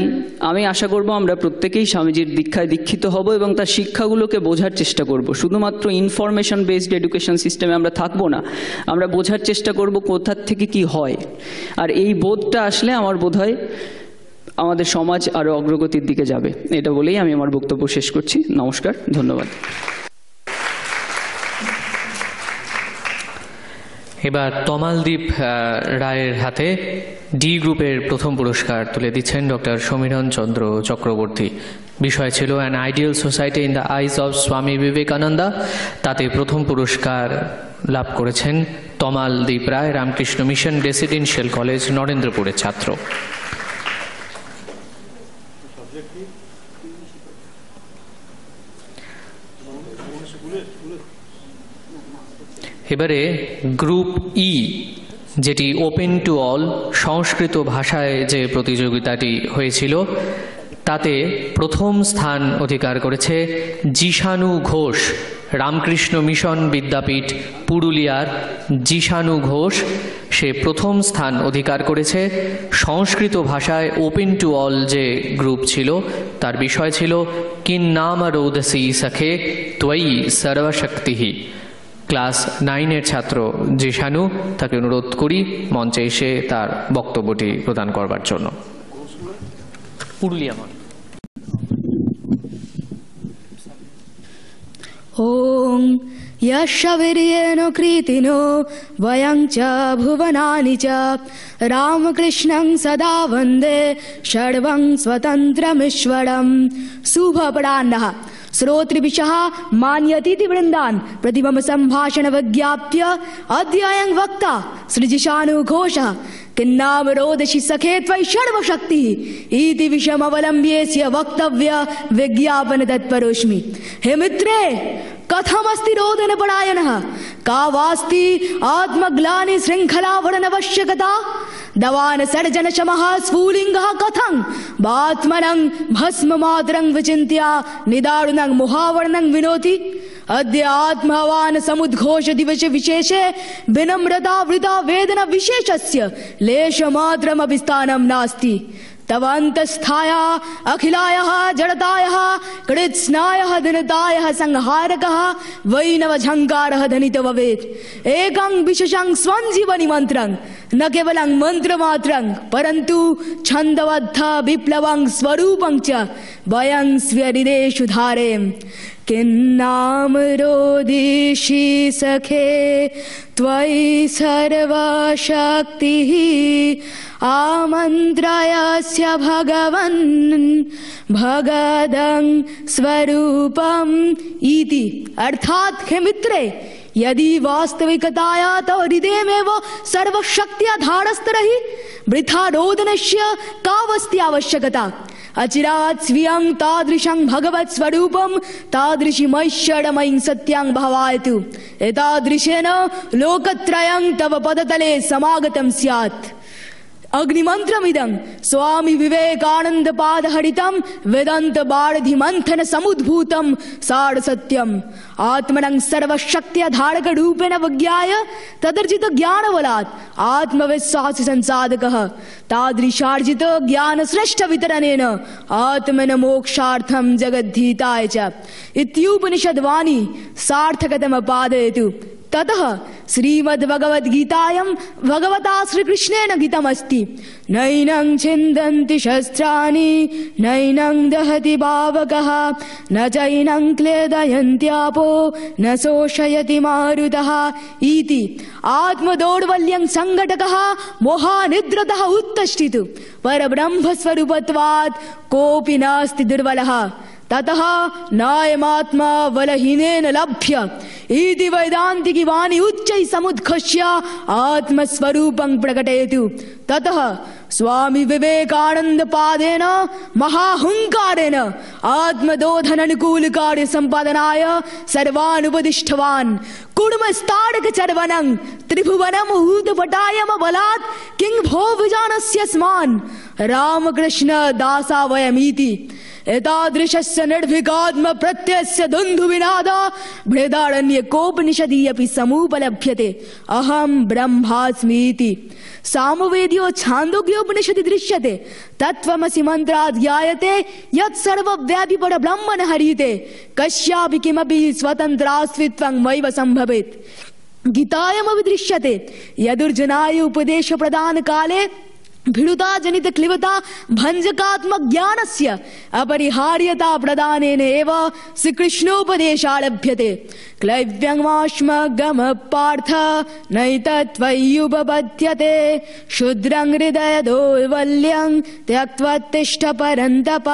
আমি আশা করব আমরা প্রত্যেকেই স্বামীজির দীক্ষায় দীক্ষিত হব এবং তার শিক্ষাগুলোকে বোঝার চেষ্টা করব। শুধুমাত্র ইনফরমেশন বেসড এডুকেশন সিস্টেমে আমরা থাকবো না, আমরা বোঝার চেষ্টা করব কোথার থেকে কি হয়। আর এই বোধটা আসলে আমার বোধ হয় আমাদের সমাজ আরও অগ্রগতির দিকে যাবে। এটা বলেই আমি আমার বক্তব্য শেষ করছি। নমস্কার, ধন্যবাদ। এবার তমালদীপ রায়ের হাতে ডি গ্রুপের প্রথম পুরস্কার তুলে দিচ্ছেন ডক্টর সমীরণ চন্দ্র চক্রবর্তী। বিষয় ছিল an ideal society in the eyes of Swami Vivekananda. তাতে প্রথম পুরস্কার লাভ করেছেন তমালদীপ Roy, Ramakrishna Mission Residential College, নরেন্দ্রপুরের ছাত্র। এবারে গ্রুপ ই, যেটি ওপেন টু অল সংস্কৃত ভাষায় যে প্রতিযোগিতাটি হয়েছিল, তাতে প্রথম স্থান অধিকার করেছে জিশানু ঘোষ। রামকৃষ্ণ মিশন বিদ্যাপীঠ পুরুলিয়ার জিশানু ঘোষ, সে প্রথম স্থান অধিকার করেছে। সংস্কৃত ভাষায় ওপেন টু অল যে গ্রুপ ছিল তার বিষয় ছিল কিন্নাম রোদসি সখে ত্বয়ি সর্বশক্তিহি। ক্লাস 9-এর ছাত্র জিশানু, তাকে অনুরোধ করি মঞ্চে এসে তার বক্তব্যটি প্রদান করবার জন্য। পুরুলিয়া মান। ওম यशवीर्येण कृतिनो वयं च भुवनानि च रामकृष्णं सदा वन्दे सर्वं स्वतन्त्रमीश्वरं। शुभपराह्नः श्रोतृभिषः मान्यतिथिवृन्दान् प्रतिमम सम्भाषण विज्ञाप्य अद्ययं वक्ता श्रीजिशानुघोषः किन्नाम रोदसी सखे त्वयि सर्वशक्तिः इति विषयमवलम्ब्येस्य वक्तव्य विज्ञापन तत्परोऽस्मि। हे मित्रे, कथमस्ति रोदनपरायणः? का वास्ति आत्मग्लानि शृङ्खलाभरणवश्यकता? दवान सर्जन शमः स्फुलिङ्गः कथं बात्मनं भस्ममातरं विचिन्त्य निदारुणं मुहावरणं विनोति? अद्य आत्महवान समुद्घोष दिवस विशेषे विनम्रता वृता वेदना विशेषस्य लेशमात्रमपि स्थानं नास्ति। तवान्तस्थाया अखिलायः जडतायः कृत्स्नायः धनतायः संहारकः वैनवझङ्कारः धनित भवेत्। एकं विशेषं स्वं जीवनि मन्त्रं न केवलं मन्त्रमात्रं परन्तु छन्दबद्ध विप्लवं स्वरूपं च वयं स्वीयहृदेषु धारयेम। किन्नाम रोदिषि सखे त्वयि सर्वशक्तिः आमन्त्रयस्य भगवन् भगदं स्वरूपम् इति। अर्थात हे मित्रे, यदि वास्तविकताया तव हृदयमेव सर्वशक्त्या धारस्तर्हि वृथा रोदनस्य कावस्ति आवश्यकता। अचिरात् स्वीयं तादृशं भगवत् स्वरूपं तादृशी मैश्वर्यमयीं सत्यां भावयतु। एतादृशेन लोकत्रयं तव पदतले समागतं स्यात्। अग्निमन्त्रमिदं स्वामी विवेकानन्द पादहरितं वेदान्त बारधि मंथन समुद्भूतं सारसत्यम्। आत्मनं सर्वशक्त्या धारक रूपेण विज्ञाय तदर्जित ज्ञानबलात् आत्मविश्वासि संसाधकः तादृशार्जित ज्ञान श्रेष्ठ वितरणेन आत्मन मोक्षार्थं जगद्धीताय च इत्युपनिषद्वाणी सार्थकतमपादयतु। ततः श्रीमद्भगवद्गीतायां भगवता श्रीकृष्णेन गीतमस्ति, नैनं छिन्दन्ति शस्त्राणि नैनं दहति पावकः न चैनं क्लेदयन्त्यापो न शोषयति मारुतः इति। आत्मदौर्बल्यं संघटकः मोहानिद्रतः उत्तिष्ठतु परब्रह्मस्वरूपत्वात् कोऽपि नास्ति दुर्बलः। ततः नायमात्मा बलहीनेन लभ्य इति वैदान्तिकी वाणी उच्चैः समुद्घोष्य आत्मस्वरूपं प्रकटयतु। ततः स्वामी विवेकानन्द पादेन महाहुंकारेण आत्मदोधन अनुकूल कार्य संपादनाय सर्वानुपदिष्टवान्। कुर्मस्ताडक चर्वणं त्रिभुवनम् ऊतपटायम बलात् किं भो विजानस्यस्मान् रामकृष्ण दासा वयमीति। एतादृशस्य निर्भीकात्म प्रत्ययस्य दुन्दुविनाद बृहदारण्य कोपनिषदि अपि समुपलभ्यते अहं ब्रह्मास्मीति। सामवेदियो छान्दोग्योपनिषदि दृश्यते तत्त्वमसि मन्त्राद् ज्ञायते यत् सर्वव्यापि परब्रह्म न हरीते कस्यापि किमपि स्वतन्त्रास्तित्वं मैव सम्भवेत्। गीतायामपि दृश्यते यदुर्जनाय उपदेश प्रदान काले भिडुता जनित क्लिवता भंजकात्मक ज्ञानस्य अपरिहार्यता प्रदानेन एव श्रीकृष्णोपदेशा लभ्यते। क्लैव्यमाश्मगम पार्थ नैतत्त्वय्युपपद्यते क्षुद्रं हृदय दौर्बल्यं त्यक्त्वा तिष्ठ परन्तप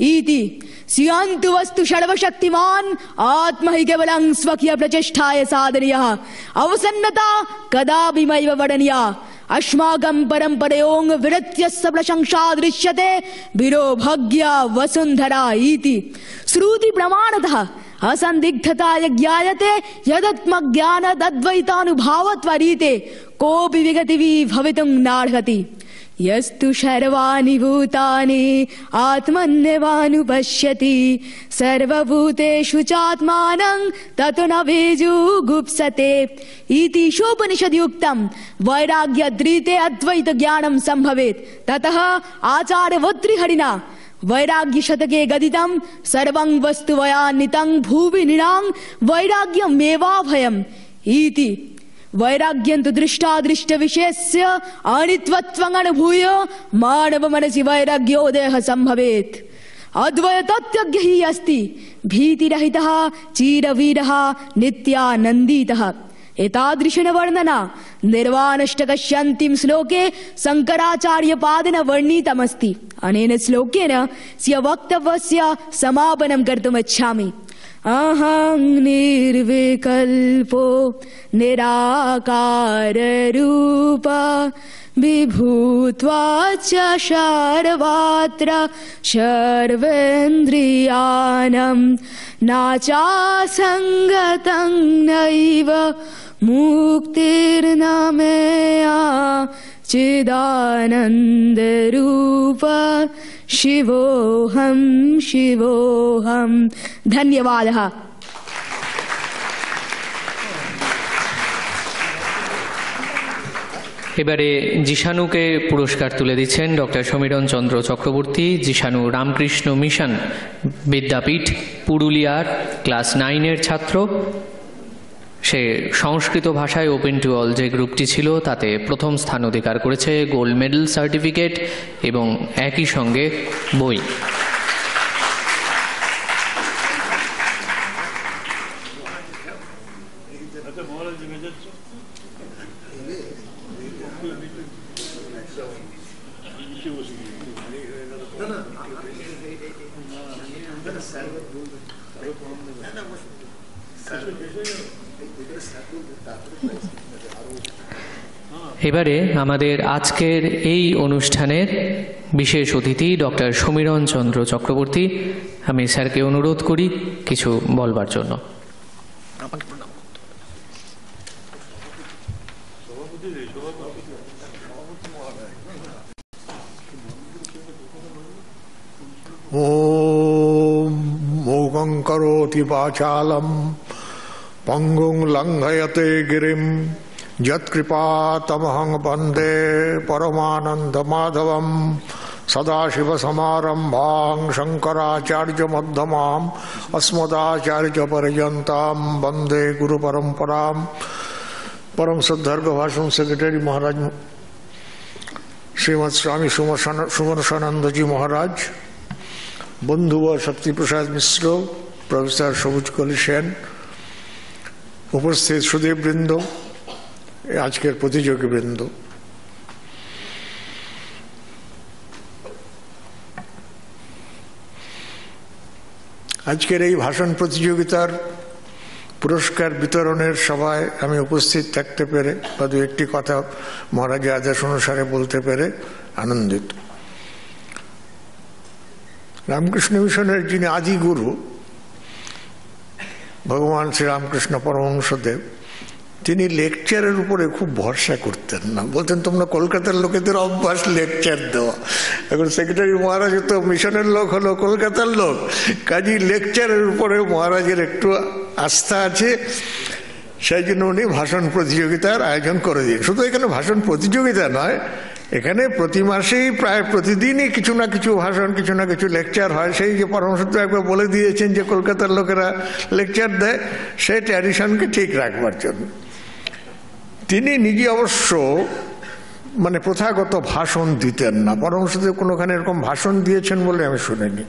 इति। स्यान्तु वस्तु सर्वशक्तिमान् आत्मा हि केवलं स्वकीय प्रचेष्टाय साधनीयः अवसन्नता कदापि नैव वदनीया। अस्माकं परम्परयों विरत्यस्य प्रशंसा दृश्यते विरोभज्ञा वसुन्धरा इति। श्रुति प्रमाणतः असंदिग्धताय ज्ञायते यदत्मज्ञानदद्वैतानुभावत्वरीते कोऽपि विगतिः भवितुं नार्हति। यस्तु सर्वाणि भूतानि आत्मन्येवानुपश्यति सर्वभूतेषु चात्मानं ततो न विजुगुप्सते इति शोपनिषदि उक्तं। वैराग्यधृते अद्वैत ज्ञानं संभवेत्। ततः आचार्यवत्रिहरिणा वैराग्य शतके गदितं सर्वं वस्तु वयान्नितं भुवि निरां वैराग्यमेवाभयम् इति। वैराग्यं तु दृष्टादृष्ट विषयस्य अनित्वत्वं अनुभूय मानव मनसि वैराग्योदयः संभवेत्। अद्वैतत्वज्ञ हि अस्ति भीतिरहितः चिरवीरः नित्यानन्दितः। एतादृशेन वर्णना निर्वाणाष्टकस्य अन्तिम श्लोके शङ्कराचार्यपादेन वर्णितमस्ति। अनेन श्लोकेन स्व वक्तव्यस्य समापनं कर्तुमिच्छामि। अहं निर्विकल्पो निराकाररूप विभूत्वा च सर्वत्र सर्वेन्द्रियाणां नाचासङ्गतं नैव मुक्तिर्न मेया चिदानन्दरूप शिवोऽहं शिवोऽहं। धन्यवादः। এবারে জিষানুকে পুরস্কার তুলে দিচ্ছেন ডক্টর সমীরণ চন্দ্র চক্রবর্তী, জিষানু রামকৃষ্ণ মিশন বিদ্যাপীঠ, পুরুলিয়ার ক্লাস 9-এর ছাত্র। সে সংস্কৃত ভাষায় ওপেন টু অল যে গ্রুপটি ছিল তাতে প্রথম স্থান অধিকার করেছে, গোল্ড মেডেল, সার্টিফিকেট এবং একই সঙ্গে বই। এবারে আমাদের আজকের এই অনুষ্ঠানের বিশেষ অতিথি ডক্টর সমীরণ চন্দ্র চক্রবর্তী। আমি স্যারকে অনুরোধ করি কিছু বলবার জন্য। ওম মোগং করোতি বাচালম পঙ্গুং লঙ্ঘয়তে গিরিম যৎকৃপাতমহং বন্দে পরমানন্দ মাধবম সদাশিব সমারম্ভাং শঙ্করাচার্য মধ্যমাম अस्मदाचार्य पर्यन्ताम वंदे गुरु परंपराम। परम श्रद्धार्घ भाषण सेक्रेटरी महाराज श्रीमद स्वामी सुमनसानंद जी महाराज, बंधु व शक्ति प्रसाद मिश्र, प्रोफेसर सबुज कली सेन, उपस्थित सुदीप बृंद, आजकल प्रतियोगी बृंद, আজকের এই ভাষণ প্রতিযোগিতার পুরস্কার বিতরণের সভায় আমি উপস্থিত থাকতে পেরে বা দু একটি কথা মহারাজের আদেশ অনুসারে বলতে পেরে আনন্দিত। রামকৃষ্ণ মিশনের যিনি আদি গুরু ভগবান শ্রী রামকৃষ্ণ পরমহংসদেব, তিনি লেকচারের উপরে খুব ভরসা করতেন না, বলতেন তোমরা কলকাতার লোকেদের অভ্যাস লেকচার দেওয়া। এখন সেক্রেটারি মহারাজ তো মিশনের লোক হলো কলকাতার লোক, কাজী লেকচারের উপরে মহারাজের একটু আস্থা আছে, সেই জন্য উনি ভাষণ প্রতিযোগিতার আয়োজন করে দিন। শুধু এখানে ভাষণ প্রতিযোগিতা নয়, এখানে প্রতি মাসেই প্রায় প্রতিদিনই কিছু না কিছু ভাষণ, কিছু না কিছু লেকচার হয়। সেই যে পরমহংস একবার বলে দিয়েছেন যে কলকাতার লোকেরা লেকচার দেয়, সেই ট্র্যাডিশনকে ঠিক রাখবার জন্য তিনি নিজে অবশ্য মানে প্রথাগত ভাষণ দিতেন না। পরমহংসদেব কোনোখানে এরকম ভাষণ দিয়েছেন বলে আমি শুনিনি।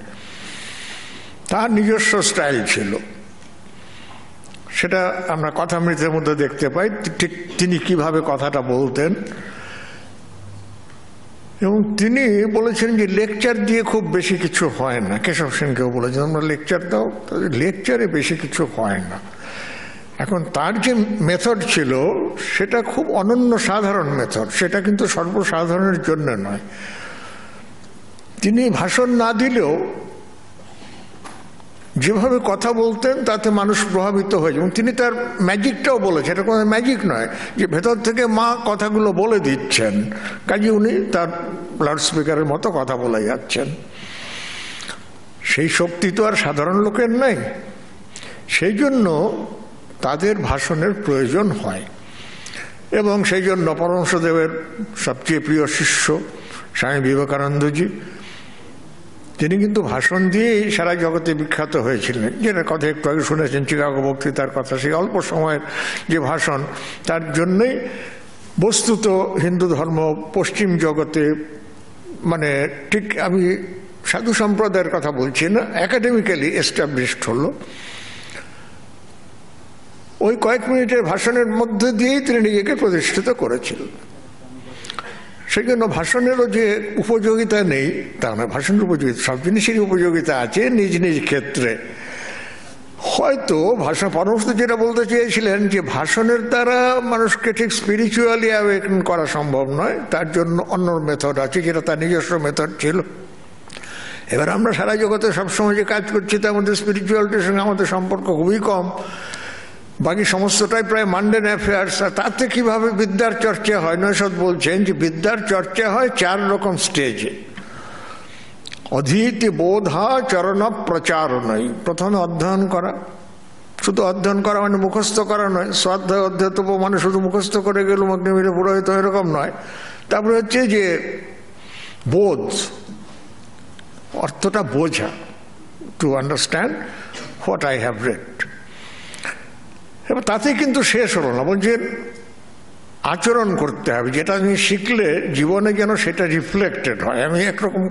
তার নিজস্ব স্টাইল ছিল, সেটা আমরা কথামৃতের মধ্যে দেখতে পাই, ঠিক তিনি কিভাবে কথাটা বলতেন। এবং তিনি বলেছেন যে লেকচার দিয়ে খুব বেশি কিছু হয় না। কেশব সেনকেও বলেছেন আমরা লেকচার দাও, লেকচারে বেশি কিছু হয় না। এখন তার যে মেথড ছিল সেটা খুব অনন্য সাধারণ মেথড, সেটা কিন্তু সর্বসাধারণের জন্য নয়। তিনি ভাষণ না দিলেও যেভাবে কথা বলতেন তাতে মানুষ প্রভাবিত হয়েছে। এবং তিনি তার ম্যাজিকটাও বলেছেন, এটা কোনো ম্যাজিক নয় যে ভেতর থেকে মা কথাগুলো বলে দিচ্ছেন, কাজে উনি তার লাউডস্পিকারের মতো কথা বলে যাচ্ছেন। সেই শক্তি তো আর সাধারণ লোকের নাই, সেই জন্য তাদের ভাষণের প্রয়োজন হয়। এবং সেই জন্য পরমহংসদেবের সবচেয়ে প্রিয় শিষ্য স্বামী বিবেকানন্দজি, তিনি কিন্তু ভাষণ দিয়েই সারা জগতে বিখ্যাত হয়েছিলেন। যেটা কথা একটু আগে শুনেছেন, চিকাগো বক্তৃতার কথা, সেই অল্প সময়ের যে ভাষণ, তার জন্যই বস্তুত হিন্দু ধর্ম পশ্চিম জগতে মানে ঠিক আমি সাধু সম্প্রদায়ের কথা বলছি না, একাডেমিক্যালি এস্টাবলিশড হলো। ওই কয়েক মিনিটের ভাষণের মধ্যে দিয়েই তিনি নিজেকে প্রতিষ্ঠিত করেছিলেন। সেই জন্য ভাষণেরও যে উপযোগিতা নেই তা নয়, ভাষণের উপযোগিতা, সব জিনিসেরই উপযোগিতা আছে নিজ নিজ ক্ষেত্রে। হয়তো ভাষা পরমহংস যেটা বলতে চেয়েছিলেন যে ভাষণের দ্বারা মানুষকে ঠিক স্পিরিচুয়ালি অ্যাওয়েকেন করা সম্ভব নয়, তার জন্য অন্য মেথড আছে, যেটা তার নিজস্ব মেথড ছিল। এবার আমরা সারা জগতে সবসময় যে কাজ করছি তার মধ্যে স্পিরিচুয়ালিটির সঙ্গে আমাদের সম্পর্ক খুবই কম, বাকি সমস্তটাই প্রায় মান্ডেন অ্যাফেয়ার্স। আর তাতে কিভাবে বিদ্যার চর্চা হয়? নৈষদ বলছেন যে বিদ্যার চর্চা হয় 4 রকম স্টেজে। অধীতি বোধা চরণ প্রচারণই, প্রথমে অধ্যয়ন করা, শুধু অধ্যয়ন করা মানে মুখস্থ করা নয়, স্বাধ্যায় অধ্যেতব্য মানে শুধু মুখস্থ করে গেলুম অগ্নিমিরে পুরোহিত এরকম নয়। তারপরে হচ্ছে যে বোধ, অর্থটা বোঝা, to understand what I have read. এবার তাতে কিন্তু শেষ হলো না, বলছেন আচরণ করতে হবে, যেটা আমি শিখলে জীবনে যেন সেটা রিফ্লেক্টেড হয়। আমি একরকম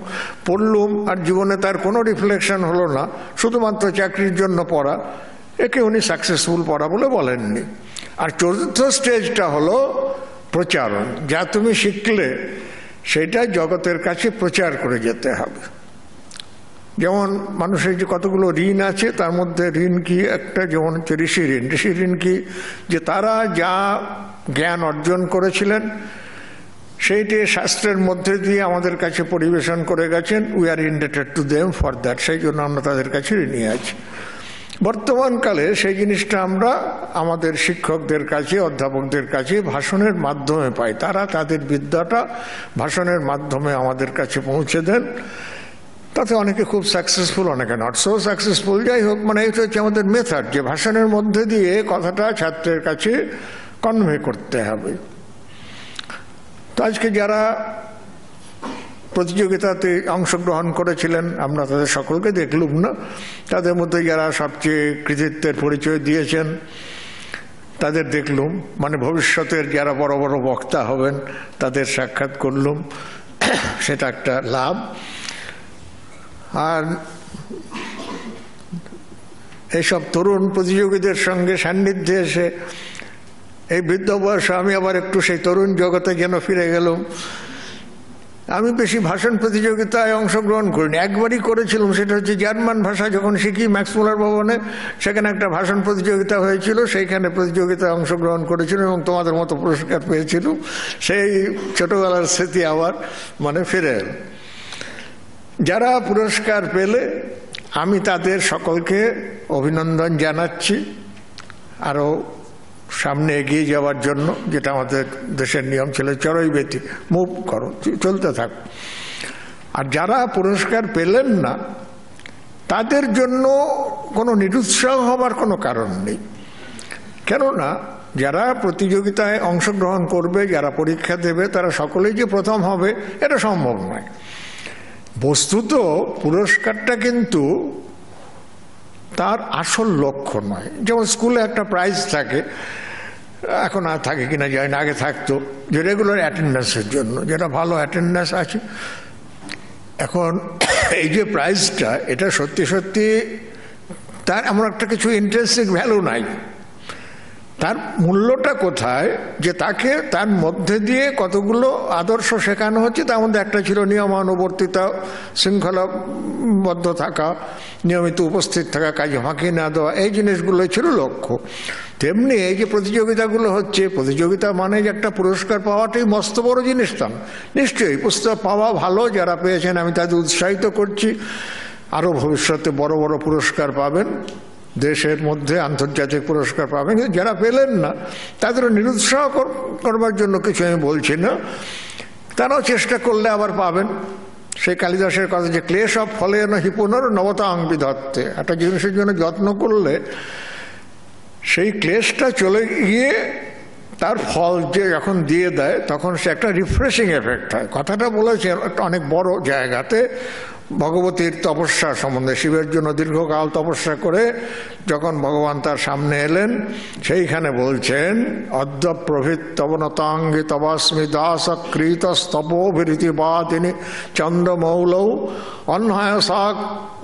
পড়লুম আর জীবনে তার কোনো রিফ্লেকশন হলো না, শুধুমাত্র চাকরির জন্য পড়া, একে উনি সাকসেসফুল পড়া বলে বলেননি। আর চতুর্থ স্টেজটা হলো প্রচারণ, যা তুমি শিখলে সেটা জগতের কাছে প্রচার করে যেতে হবে। যেমন মানুষের যে কতগুলো ঋণ আছে, তার মধ্যে ঋণ কি একটা, যেমন হচ্ছে ঋষি ঋণ। ঋষি ঋণ কি, যে তারা যা জ্ঞান অর্জন করেছিলেন সেইটি শাস্ত্রের মধ্যে দিয়ে আমাদের কাছে পরিবেশন করে গেছেন। We are ইন্ডেটেড to them for that, সেই জন্য আমরা তাদের কাছে ঋণী আছি। বর্তমানকালে সেই জিনিসটা আমরা আমাদের শিক্ষকদের কাছে, অধ্যাপকদের কাছে ভাষণের মাধ্যমে পাই। তারা তাদের বিদ্যাটা ভাষণের মাধ্যমে আমাদের কাছে পৌঁছে দেন। তাতে অনেকে খুব সাকসেসফুল, অনেকে নট সো সাকসেসফুল। যাই হোক, মানে এটা হচ্ছে আমাদের মেথড, যে ভাষণের মধ্যে দিয়ে কথাটা ছাত্রের কাছে কনভে করতে হবে। তো আজকে যারা প্রতিযোগিতাতে অংশগ্রহণ করেছিলেন, আমরা তাদের সকলকে দেখলুম না, তাদের মধ্যে যারা সবচেয়ে কৃতিত্বের পরিচয় দিয়েছেন তাদের দেখলুম, মানে ভবিষ্যতের যারা বড় বড় বক্তা হবেন তাদের সাক্ষাৎ করলুম, সেটা একটা লাভ। আর এইসব তরুণ প্রতিযোগীদের সঙ্গে সান্নিধ্যে এসে এই বৃদ্ধ বয়সে আমি আবার একটু সেই তরুণ জগতে যেন ফিরে গেলাম। আমি বেশি ভাষণ প্রতিযোগিতায় অংশগ্রহণ করিনি, একবারই করেছিলাম, সেটা হচ্ছে জার্মান ভাষা যখন শিখি ম্যাক্সমূলার ভবনে, সেখানে একটা ভাষণ প্রতিযোগিতা হয়েছিল, সেইখানে প্রতিযোগিতায় অংশগ্রহণ করেছিলাম এবং তোমাদের মতো পুরস্কার পেয়েছিলাম। সেই ছোটবেলার স্মৃতি আবার মানে ফিরে এল। যারা পুরস্কার পেলে আমি তাদের সকলকে অভিনন্দন জানাচ্ছি, আরও সামনে এগিয়ে যাওয়ার জন্য, যেটা আমাদের দেশের নিয়ম ছিল চড়াইবেতি, মুভ করো, চলতে থাক। আর যারা পুরস্কার পেলেন না তাদের জন্য কোনো নিরুৎসাহ হবার কোনো কারণ নেই, কেননা যারা প্রতিযোগিতায় অংশগ্রহণ করবে, যারা পরীক্ষা দেবে, তারা সকলেই যে প্রথম হবে এটা সম্ভব নয়। বস্তুত পুরস্কারটা কিন্তু তার আসল লক্ষ্য নয়। যেমন স্কুলে একটা প্রাইজ থাকে, এখন আর থাকে কিনা জানি না, আগে থাকতো, যে রেগুলার অ্যাটেন্ডেন্সের জন্য, যেটা ভালো অ্যাটেন্ডেন্স আছে। এখন এই যে প্রাইজটা, এটা সত্যি সত্যি তার এমন একটা কিছু ইন্টারেস্টিং ভ্যালু নাই। তার মূল্যটা কোথায়, যে তাকে তার মধ্যে দিয়ে কতগুলো আদর্শ শেখানো হচ্ছে। তার মধ্যে একটা ছিল নিয়মানুবর্তিতা, শৃঙ্খলাবদ্ধ থাকা, নিয়মিত উপস্থিত থাকা, কাজে ফাঁকি না দেওয়া, এই জিনিসগুলোই ছিল লক্ষ্য। তেমনি এই যে প্রতিযোগিতাগুলো হচ্ছে, প্রতিযোগিতা মানে যে একটা পুরস্কার পাওয়াটাই মস্ত বড় জিনিস তা নিশ্চয়ই। পুরস্কার পাওয়া ভালো, যারা পেয়েছেন আমি তাদের উৎসাহিত করছি, আরও ভবিষ্যতে বড় বড় পুরস্কার পাবেন, দেশের মধ্যে আন্তর্জাতিক পুরস্কার পাবেন। যারা পেলেন না তাদেরও নিরুৎসাহ করবার জন্য কিছু আমি বলছি না, তারাও চেষ্টা করলে আবার পাবেন। সেই কালিদাসের কথা, যে ক্লেশ অফ ফলে না হি পুনর নবতাং বিধত্তে, একটা জিনিসের জন্য যত্ন করলে সেই ক্লেশটা চলে গিয়ে তার ফল যে যখন দিয়ে দেয় তখন সে একটা রিফ্রেশিং এফেক্ট হয়। কথাটা বলেছে অনেক বড় জায়গাতে ভগবতীর তপস্যা সম্বন্ধে। শিবের জন্য দীর্ঘকাল তপস্যা করে যখন ভগবান তার সামনে এলেন, সেইখানে বলছেন অদ্য প্রভৃত তবনতাঙ্গি তবাস্মি দাস কৃত স্তপোভিরীতি বা তিনি চন্দ্রমৌলৌ অন্যায়সাক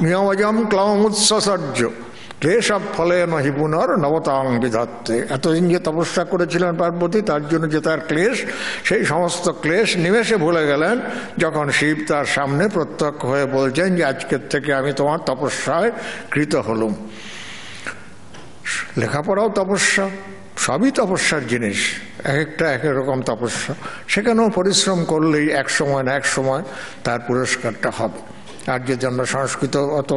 নিয়মজম ক্লমুৎসর্য ক্লেশব ফলে নহি পুনর নবতাং বিধত্তে। এতদিন যে তপস্যা করেছিলেন পার্বতী, তার জন্য যে তার ক্লেশ, সেই সমস্ত ক্লেশ নিমেষে ভুলে গেলেন যখন শিব তার সামনে প্রত্যক্ষ হয়ে বলছেন যে আজকের থেকে আমি তোমার তপস্যায় কৃত হলুম। লেখাপড়াও তপস্যা, সবই তপস্যার জিনিস, এক একটা এক রকম তপস্যা। সেখানেও পরিশ্রম করলেই এক সময় না এক সময় তার পুরস্কারটা হবে। আর যে জন্য সংস্কৃত অত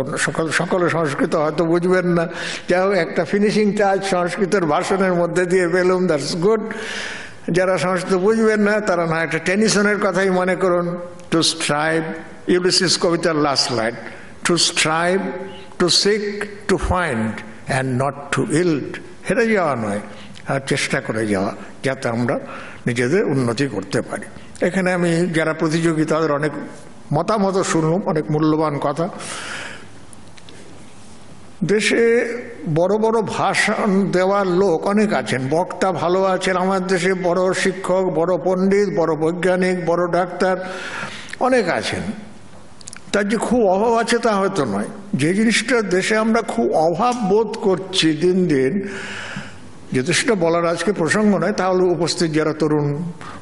সকলে সংস্কৃত হয়তো বুঝবেন না, যাই হোক একটা ফিনিশিং টাচ সংস্কৃতের ভাষণের মধ্যে দিয়ে পেলুম, দ্যাটস গুড। যারা সংস্কৃত বুঝবেন না তারা না একটা টেনিসনের কথাই মনে করুন, টু স্ট্রাইভ, ইউলিসিস কবিতার last line, to strive, to seek, to find, and not to yield, হেরে যাওয়া নয়, আর চেষ্টা করে যাওয়া যাতে আমরা নিজেদের উন্নতি করতে পারি। এখানে আমি যারা প্রতিযোগী তাদের অনেক মতামত শুনলাম, অনেক মূল্যবান কথা। দেশে বড় বড় ভাষণ দেওয়ার লোক অনেক আছেন, বক্তা ভালো আছেন। আমার দেশে বড় শিক্ষক, বড় পণ্ডিত, বড় বৈজ্ঞানিক, বড় ডাক্তার অনেক আছেন। তার যে খুব অভাব আছে তা হয়তো নয়। যে জিনিসটা দেশে আমরা খুব অভাব বোধ করছি দিন দিন, যেহেতু সেটা বলার আজকে প্রসঙ্গ নয়, তাহলে উপস্থিত যারা তরুণ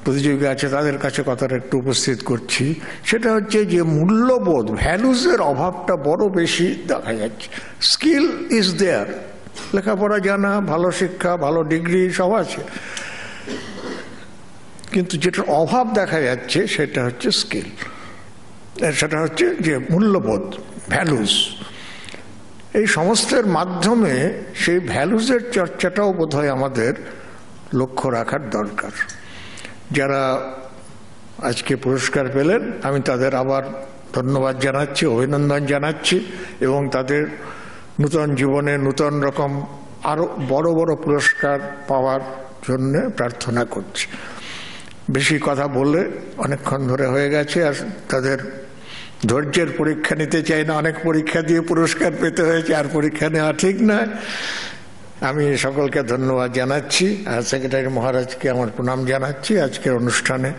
প্রতিযোগী আছে তাদের কাছে কথাটা একটু উপস্থিত করছি। সেটা হচ্ছে যে মূল্যবোধ, ভ্যালুজের অভাবটা বড় বেশি দেখা যাচ্ছে। স্কিল ইজ দেয়ার, লেখাপড়া জানা, ভালো শিক্ষা, ভালো ডিগ্রি সব আছে, কিন্তু যেটার অভাব দেখা যাচ্ছে সেটা হচ্ছে স্কিল, সেটা হচ্ছে যে মূল্যবোধ, ভ্যালুজ। এই সমস্তের মাধ্যমে সেই ভ্যালুজের চর্চাটাও বোধহয় আমাদের লক্ষ্য রাখার দরকার। যারা আজকে পুরস্কার পেলেন আমি তাদের আবার ধন্যবাদ জানাচ্ছি, অভিনন্দন জানাচ্ছি, এবং তাদের নূতন জীবনে নূতন রকম আরও বড় বড় পুরস্কার পাওয়ার জন্য প্রার্থনা করছি। বেশি কথা বললে অনেকক্ষণ ধরে হয়ে গেছে, আর তাদের ধৈর্যের পরীক্ষা নিতে চাই না। অনেক পরীক্ষা দিয়ে পুরস্কার পেতে হয়েছে, আর পরীক্ষা নেওয়া ঠিক নয়। আমি সকলকে ধন্যবাদ জানাচ্ছি, আর সেক্রেটারি মহারাজকে আমার প্রণাম জানাচ্ছি। আজকের অনুষ্ঠানে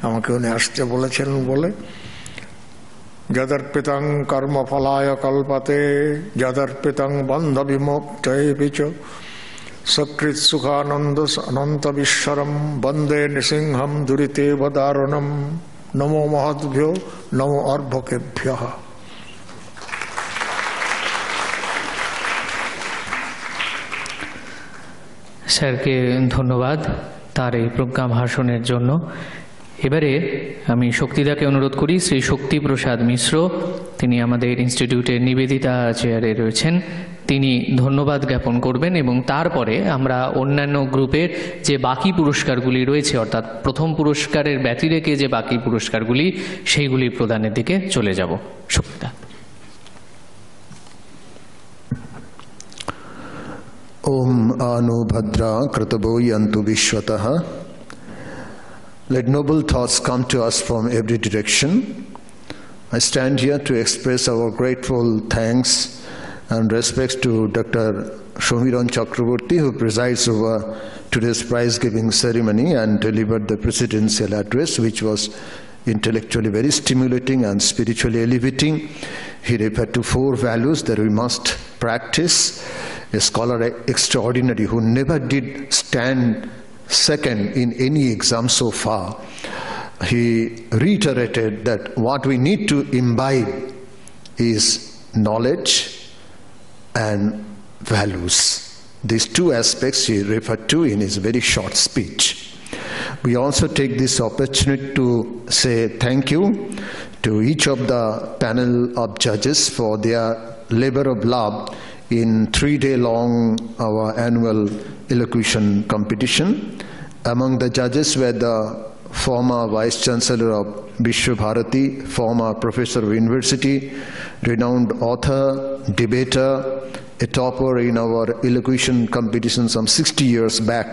আমাকে উনি আসতে বলেছিলেন বলে। যদর্পিতং কর্মফলায় কল্পতে যদর্পিতং বন্ধ বিমোক্তয়ে বিচ সকৃৎ সুখানন্দ অনন্ত বিশ্বরম বন্দে নৃসিংহম দুরিতে বদারুণম। নমো মহদ্ভ্যো নমো অর্ভকেভ্যঃ। স্যারকে ধন্যবাদ তার এই প্রজ্ঞা ভাষণের জন্য। এবারে আমি শক্তিদাকে অনুরোধ করি, শ্রী শক্তি প্রসাদ মিশ্র, তিনি আমাদের ইনস্টিটিউটের নিবেদিতা চেয়ারে রয়েছেন, তিনি ধন্যবাদ জ্ঞাপন করবেন, এবং তারপরে আমরা অন্যান্য গ্রুপের যে বাকি পুরস্কারগুলি রয়েছে, অর্থাৎ প্রথম পুরস্কারের ব্যতি রেখে যে বাকি পুরস্কারগুলি, সেইগুলি প্রদানের দিকে চলে যাব। শক্তিদা। ওম আনো ভদ্রা কৃতবো যন্তু বিশ্বতঃ। Let noble thoughts come to us from every direction. I stand here to express our grateful thanks and respects to Dr. Shomiran Chakraborty, who presides over today's prize-giving ceremony and delivered the presidential address, which was intellectually very stimulating and spiritually elevating. He referred to 4 values that we must practice. A scholar extraordinary who never did stand second in any exam so far. He reiterated that what we need to imbibe is knowledge and values. These 2 aspects he referred to in his very short speech. We also take this opportunity to say thank you to each of the panel of judges for their labor of love in 3-day-long our annual elocution competition. Among the judges were the former Vice Chancellor of Vishwa Bharati, former Professor of University, renowned author, debater, a topper in our elocution competition some 60 years back,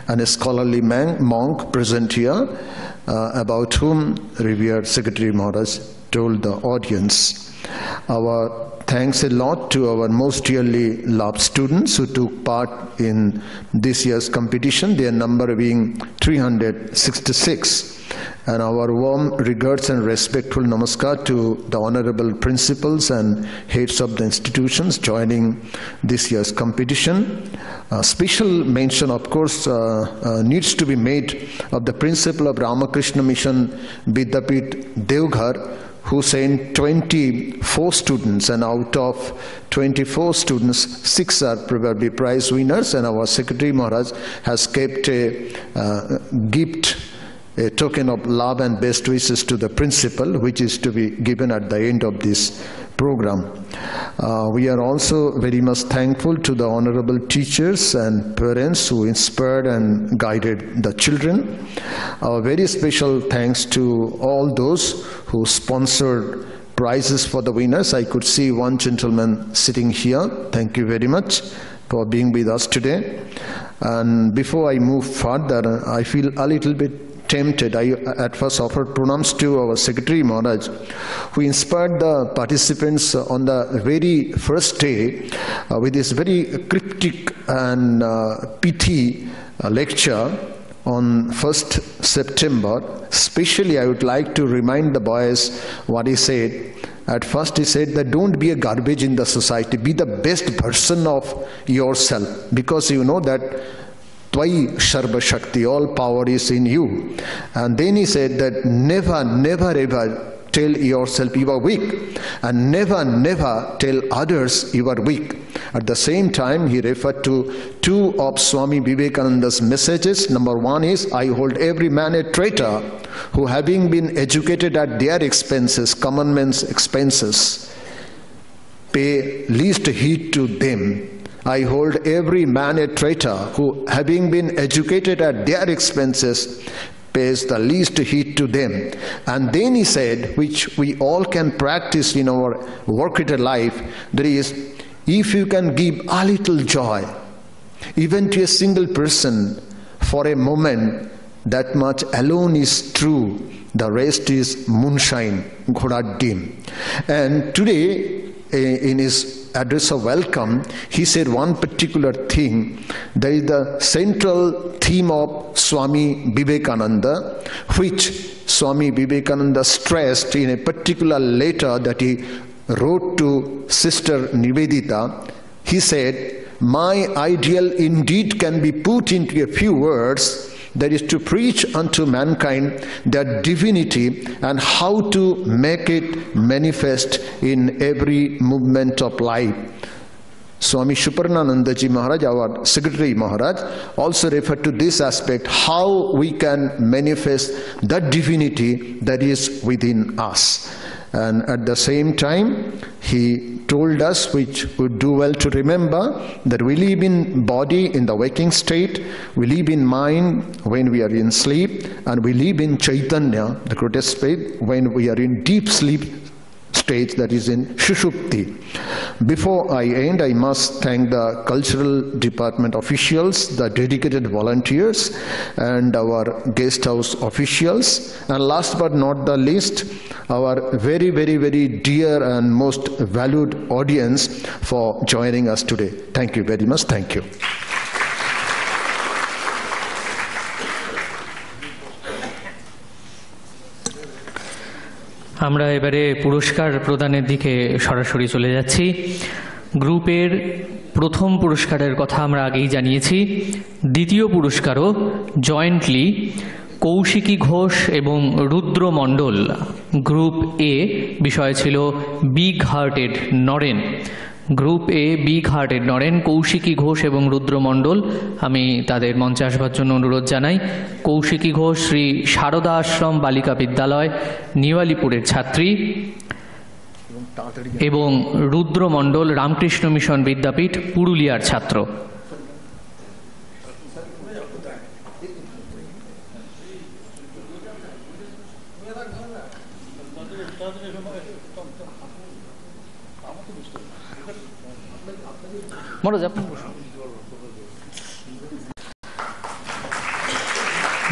and a scholarly monk present here, about whom revered Secretary Maharaj told the audience. Our thanks a lot to our most dearly loved students who took part in this year's competition, their number being 366. And our warm regards and respectful namaskar to the honorable principals and heads of the institutions joining this year's competition. Special mention, of course, needs to be made of the principal of Ramakrishna Mission Vidyapit Devghar, who sent 24 students, and out of 24 students, 6 are probably prize winners, and our Secretary Maharaj has kept a gift, a token of love and best wishes to the principal, which is to be given at the end of this program. We are also very much thankful to the honorable teachers and parents who inspired and guided the children. Our very special thanks to all those who sponsored prizes for the winners. I could see one gentleman sitting here. Thank you very much for being with us today. And before I move further, I feel a little bit tempted. I at first offered pranams to our Secretary Maharaj, who inspired the participants on the very first day with this very cryptic and pithy lecture on 1st September. Especially I would like to remind the boys what he said. At first he said that don't be a garbage in the society, be the best version of yourself, because you know that Tvai Sharva Shakti, all power is in you. And then he said that never, never ever tell yourself you are weak, and never, never tell others you are weak. At the same time, he referred to two of Swami Vivekananda's messages. Number one is, I hold every man a traitor who, having been educated at their expenses, common men's expenses, pay least heed to them. I hold every man a traitor who, having been educated at their expenses, pays the least heed to them. And then he said, which we all can practice in our workaday life, that is, if you can give a little joy, even to a single person, for a moment, that much alone is true. The rest is moonshine, ghoda dim. And today, in his address of welcome, he said one particular thing. That is the central theme of Swami Vivekananda, which Swami Vivekananda stressed in a particular letter that he wrote to Sister Nivedita. He said, my ideal indeed can be put into a few words, that is to preach unto mankind their divinity and how to make it manifest in every movement of life. Swami Shuparnanandaji Maharaj, our Secretary Maharaj, also referred to this aspect, how we can manifest that divinity that is within us. And at the same time, he told us, which would do well to remember, that we live in body in the waking state, we live in mind when we are in sleep, and we live in Chaitanya, the grotesque state, when we are in deep sleep stage, that is in Shushupti. Before I end, I must thank the cultural department officials, the dedicated volunteers, and our guest house officials, and last but not the least, our very, very, very dear and most valued audience for joining us today. Thank you very much. Thank you. আমরা এবারে পুরস্কার প্রদানের দিকে সরাসরি চলে যাচ্ছি। গ্রুপের প্রথম পুরস্কারের কথা আমরা আগেই জানিয়েছি। দ্বিতীয় পুরস্কারও জয়েন্টলি কৌশিকী ঘোষ এবং রুদ্র মণ্ডল, গ্রুপ এ, বিষয় ছিল big hearted Naren. Group a big hearted Naren, Kaushiki Ghosh এবং রুদ্র মণ্ডল, আমি তাদের মঞ্চে আসবার জন্য অনুরোধ জানাই। কৌশিকী ঘোষ শ্রী সারদা আশ্রম বালিকা বিদ্যালয়, নিওয়ালিপুরের ছাত্রী, এবং রুদ্র মণ্ডল রামকৃষ্ণ মিশন বিদ্যাপীঠ, পুরুলিয়ার ছাত্র।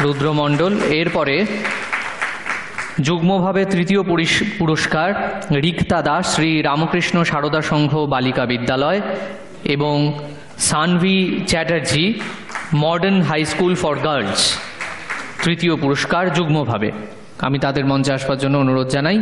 রুদ্র মণ্ডল। এরপরে যুগ্মভাবে তৃতীয় পুরস্কার রিক্তা দাস, শ্রী রামকৃষ্ণ সারদা সংঘ বালিকা বিদ্যালয়, এবং Sanvi Chatterjee, Modern high school for Girls, তৃতীয় পুরস্কার যুগ্মভাবে। আমি তাদের মঞ্চে আসবার জন্য অনুরোধ জানাই।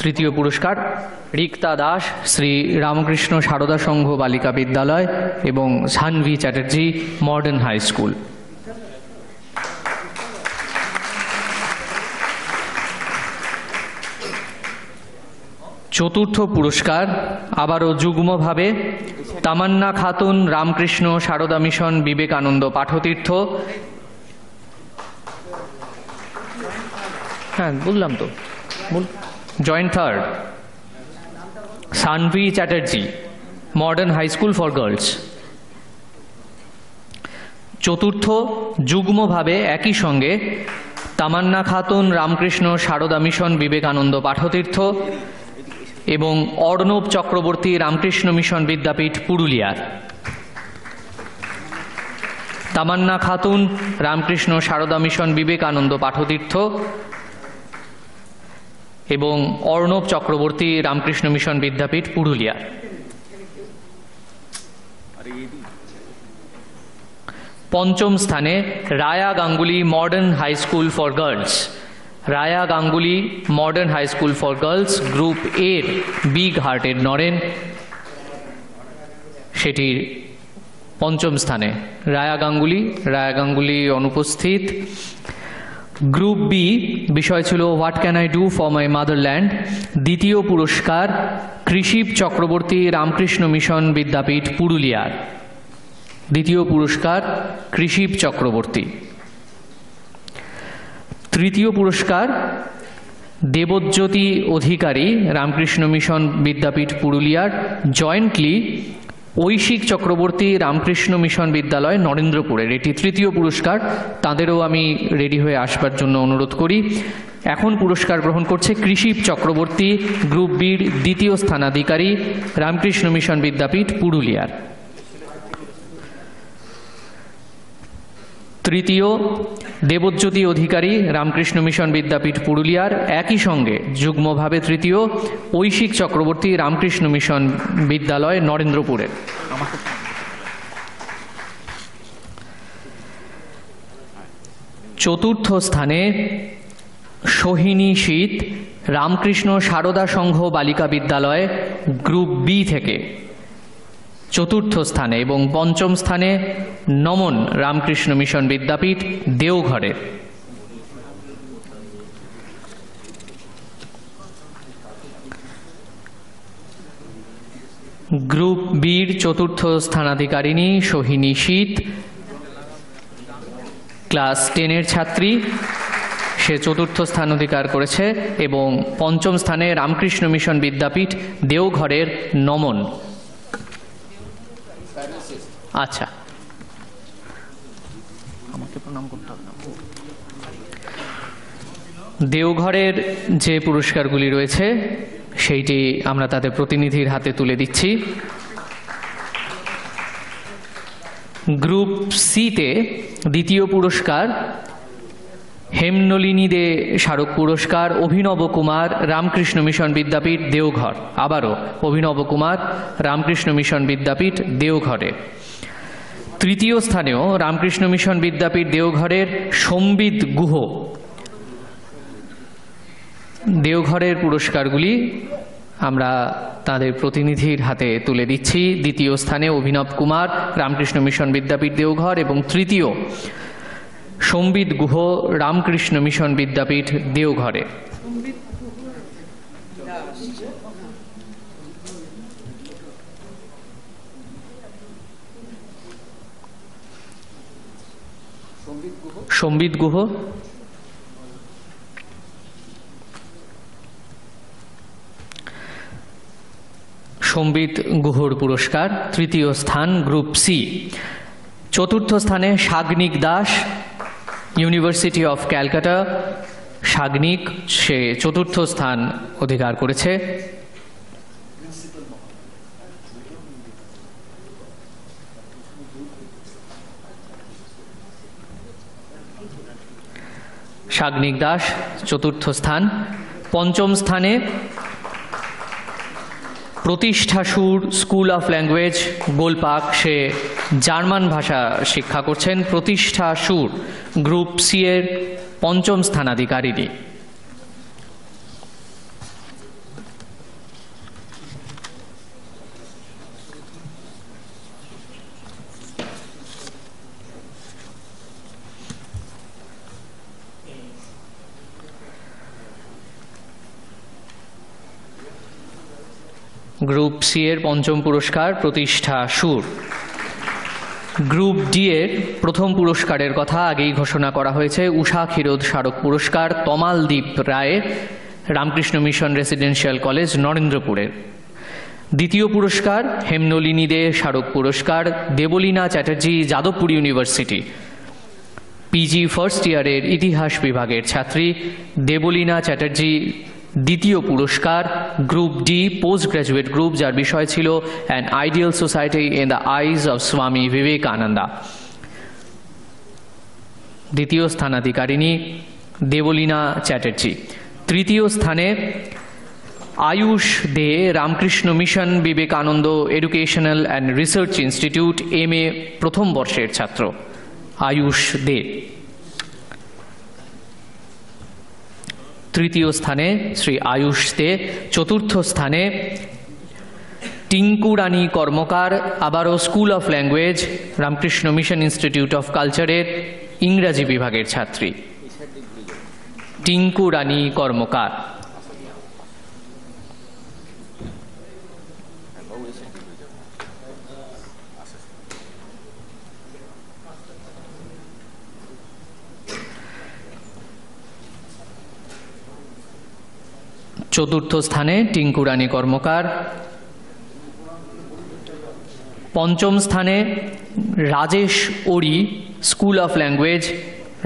তৃতীয় পুরস্কার রিক্তা দাস, শ্রী রামকৃষ্ণ সারদা সংঘ বালিকা বিদ্যালয়, এবং Sanvi Chatterjee, Modern high School. চতুর্থ পুরস্কার আবারও যুগ্মভাবে তামান্না খাতুন, রামকৃষ্ণ সারদা মিশন বিবেকানন্দ পাঠতীর্থ, হ্যাঁ বললাম তো, joint third Sanvi Chatterjee, Modern high school for Girls. চতুর্থ যুগ্মভাবে একই সঙ্গে তামান্না খাতুন রামকৃষ্ণ সারদা মিশন বিবেকানন্দ পাঠতীর্থ এবং অর্ণব চক্রবর্তী রামকৃষ্ণ মিশন বিদ্যাপীঠ পুরুলিয়ার। তামান্না খাতুন রামকৃষ্ণ সারদা মিশন বিবেকানন্দ পাঠতীর্থ এবং অর্ণব চক্রবর্তী রামকৃষ্ণ মিশন বিদ্যাপীঠ পুরুলিয়ার। পঞ্চম স্থানে Raya Ganguly modern high school for girls. Raya Ganguly modern high school for girls group এর বিগ হার্টের নরেন, সেটির পঞ্চম স্থানে রায়া গাঙ্গুলি অনুপস্থিত। গ্রুপ বি বিষয় ছিল what can I do for my motherland. দ্বিতীয় পুরস্কার কৃষিপ চক্রবর্তী রামকৃষ্ণ মিশন বিদ্যাপীঠ পুরুলিয়ার। দ্বিতীয় পুরস্কার কৃষিপ চক্রবর্তী। তৃতীয় পুরস্কার দেবজ্যোতি অধিকারী রামকৃষ্ণ মিশন বিদ্যাপীঠ পুরুলিয়ার, জয়েন্টলি ঐশিক চক্রবর্তী রামকৃষ্ণ মিশন বিদ্যালয় নরেন্দ্রপুরের। এটি তৃতীয় পুরস্কার, তাদেরও আমি রেডি হয়ে আসবার জন্য অনুরোধ করি। এখন পুরস্কার গ্রহণ করছে কৃষিপ চক্রবর্তী, গ্রুপ বির দ্বিতীয় স্থানাধিকারী, রামকৃষ্ণ মিশন বিদ্যাপীঠ পুরুলিয়ার। তৃতীয় দেবজ্যোতি অধিকারী রামকৃষ্ণ মিশন বিদ্যাপীঠ পুরুলিয়ার, একই সঙ্গে যুগ্মভাবে তৃতীয় ঐশিক চক্রবর্তী রামকৃষ্ণ মিশন বিদ্যালয় নরেন্দ্রপুরের। চতুর্থ স্থানে সোহিনী শীত রামকৃষ্ণ সারদা সংঘ বালিকা বিদ্যালয় গ্রুপ বি থেকে চতুর্থ স্থানে, এবং পঞ্চম স্থানে নমন রামকৃষ্ণ মিশন বিদ্যাপীঠ দেওঘরের। গ্রুপ বির চতুর্থ স্থানাধিকারিণী সোহিনী শীত, ক্লাস 10-এর ছাত্রী, সে চতুর্থ স্থান অধিকার করেছে, এবং পঞ্চম স্থানে রামকৃষ্ণ মিশন বিদ্যাপীঠ দেওঘরের নমন। আচ্ছা, আমাকে প্রণাম করতে হবে না। দেওঘরের যে পুরস্কারগুলি রয়েছে সেইটি আমরা তাদের প্রতিনিধির হাতে তুলে দিচ্ছি। গ্রুপ সিতে দ্বিতীয় পুরস্কার হেমনলিনী দে স্মারক পুরস্কার অভিনব কুমার রামকৃষ্ণ মিশন বিদ্যাপীঠ দেওঘর। আবারও অভিনব কুমার রামকৃষ্ণ মিশন বিদ্যাপীঠ দেওঘরে। তৃতীয় স্থানেও রামকৃষ্ণ মিশন বিদ্যাপীঠ দেওঘরের সম্বিত গুহ। দেওঘরের পুরস্কারগুলি আমরা তাদের প্রতিনিধির হাতে তুলে দিচ্ছি। দ্বিতীয় স্থানে অভিনব কুমার রামকৃষ্ণ মিশন বিদ্যাপীঠ দেওঘর, এবং তৃতীয় সম্বিত গুহ রামকৃষ্ণ মিশন বিদ্যাপীঠ দেওঘরে। সম্বিত গুহ, সম্বিত গুহর পুরস্কার তৃতীয় স্থান গ্রুপ সি। চতুর্থ স্থানে সাগ্নিক দাস ইউনিভার্সিটি অফ ক্যালকাটা। সাগ্নিক, সে চতুর্থ স্থান অধিকার করেছে। সাগ্নিক দাস চতুর্থ স্থান। পঞ্চম স্থানে Pratishtha Sur school of language Golpark, সে জার্মান ভাষা শিক্ষা করছেন। প্রতিষ্ঠা সুর গ্রুপ সি এর পঞ্চম স্থানাধিকারিণী। গ্রুপ সি এর পঞ্চম পুরস্কার প্রতিষ্ঠা সুর। গ্রুপ ডি এর প্রথম পুরস্কারের কথা আগেই ঘোষণা করা হয়েছে। উষা ক্ষীরোদ স্মারক পুরস্কার Tamaldeep Roy, Ramakrishna Mission Residential College, নরেন্দ্রপুরের। দ্বিতীয় পুরস্কার হেমনলিনী দে স্মারক পুরস্কার, Debleena Chatterjee, Jadavpur University. PG first ইয়ারের ইতিহাস বিভাগের ছাত্রী দেবলীনা চ্যাটার্জি দ্বিতীয় পুরস্কার, group D postgraduate group, যার বিষয় ছিল an ideal society in the eyes of Swami Vivekananda. দ্বিতীয় স্থানাধিকারিণী দেবলীনা চ্যাটার্জি। তৃতীয় স্থানে Ayush De, Ramakrishna Mission Vivekananda Educational and Research Institute, MA প্রথম বর্ষের ছাত্র আয়ুষ দে। তৃতীয় স্থানে শ্রী আয়ুষ দে। চতুর্থ স্থানে টিঙ্কু রানী কর্মকার, আবারও school of language, Ramakrishna mission institute of কালচারের ইংরাজি বিভাগের ছাত্রী টিঙ্কু রানী কর্মকার। চতুর্থ স্থানে টিঙ্কু রানী কর্মকার। পঞ্চম স্থানে রাজেশ ওরি, school of language,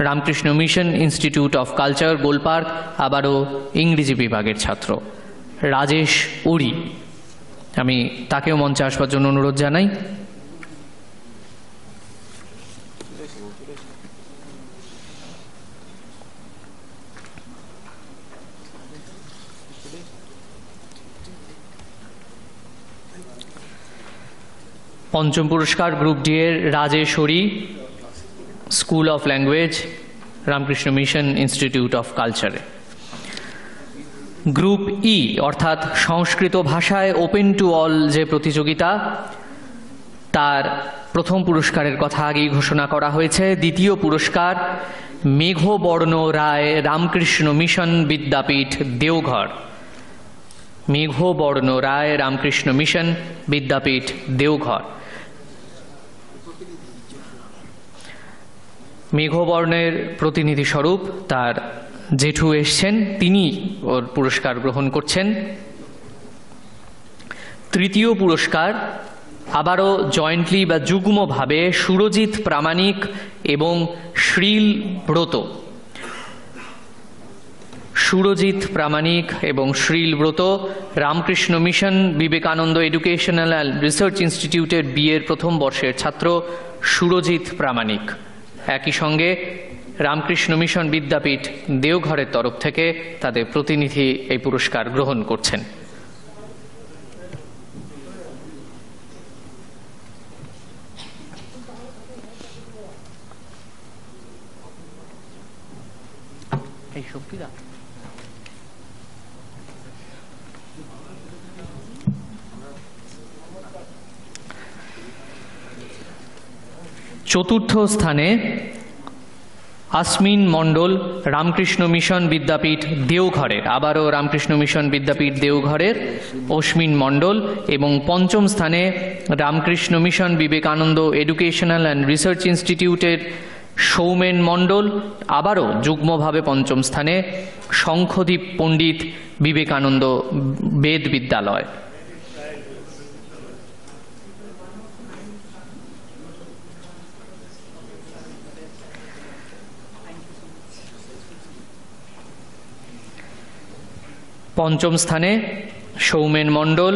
Ramakrishna mission institute of culture, Golpark, আবারও ইংরেজি বিভাগের ছাত্র রাজেশ ওরি। আমি তাকেও মঞ্চে আসবার জন্য অনুরোধ জানাই। পঞ্চম পুরস্কার গ্রুপ ডি এর Rajeshwari, school of language, Ramakrishna mission institute of কালচারে। গ্রুপ ই অর্থাৎ সংস্কৃত ভাষায় ওপেন টু অল যে প্রতিযোগিতা, তার প্রথম পুরস্কারের কথা আগেই ঘোষণা করা হয়েছে। দ্বিতীয় পুরস্কার মেঘবর্ণ রায়, রামকৃষ্ণ মিশন বিদ্যাপীঠ, দেওঘর। মেঘবর্ণ রায়, রামকৃষ্ণ মিশন বিদ্যাপীঠ, দেওঘর। মেঘবর্ণের প্রতিনিধি স্বরূপ তার জেঠু এসছেন, তিনি ওর পুরস্কার গ্রহণ করছেন। তৃতীয় পুরস্কার আবারও জয়েন্টলি বা যুগ্মভাবে সুরজিৎ প্রামাণিক এবং শ্রীল ব্রত। সুরজিৎ প্রামাণিক এবং শ্রীল ব্রত, Ramakrishna Mission Vivekananda Educational and Research ইনস্টিটিউটের বিএর প্রথম বর্ষের ছাত্র সুরজিৎ প্রামাণিক। একই সঙ্গে রামকৃষ্ণ মিশন বিদ্যাপীঠ দেওঘরের তরফ থেকে তাদের প্রতিনিধি এই পুরস্কার গ্রহণ করছেন। এই শক্তিদা চতুর্থ স্থানে আসমিন মণ্ডল, রামকৃষ্ণ মিশন বিদ্যাপীঠ দেওঘরের, আবারও রামকৃষ্ণ মিশন বিদ্যাপীঠ দেওঘরের অশ্মিন মণ্ডল। এবং পঞ্চম স্থানে Ramakrishna Mission Vivekananda Educational and Research ইনস্টিটিউটের সৌমেন মণ্ডল, আবারও যুগ্মভাবে পঞ্চম স্থানে শঙ্খদীপ পণ্ডিত, বিবেকানন্দ বেদ বিদ্যালয়। পঞ্চম স্থানে সৌমেন মণ্ডল,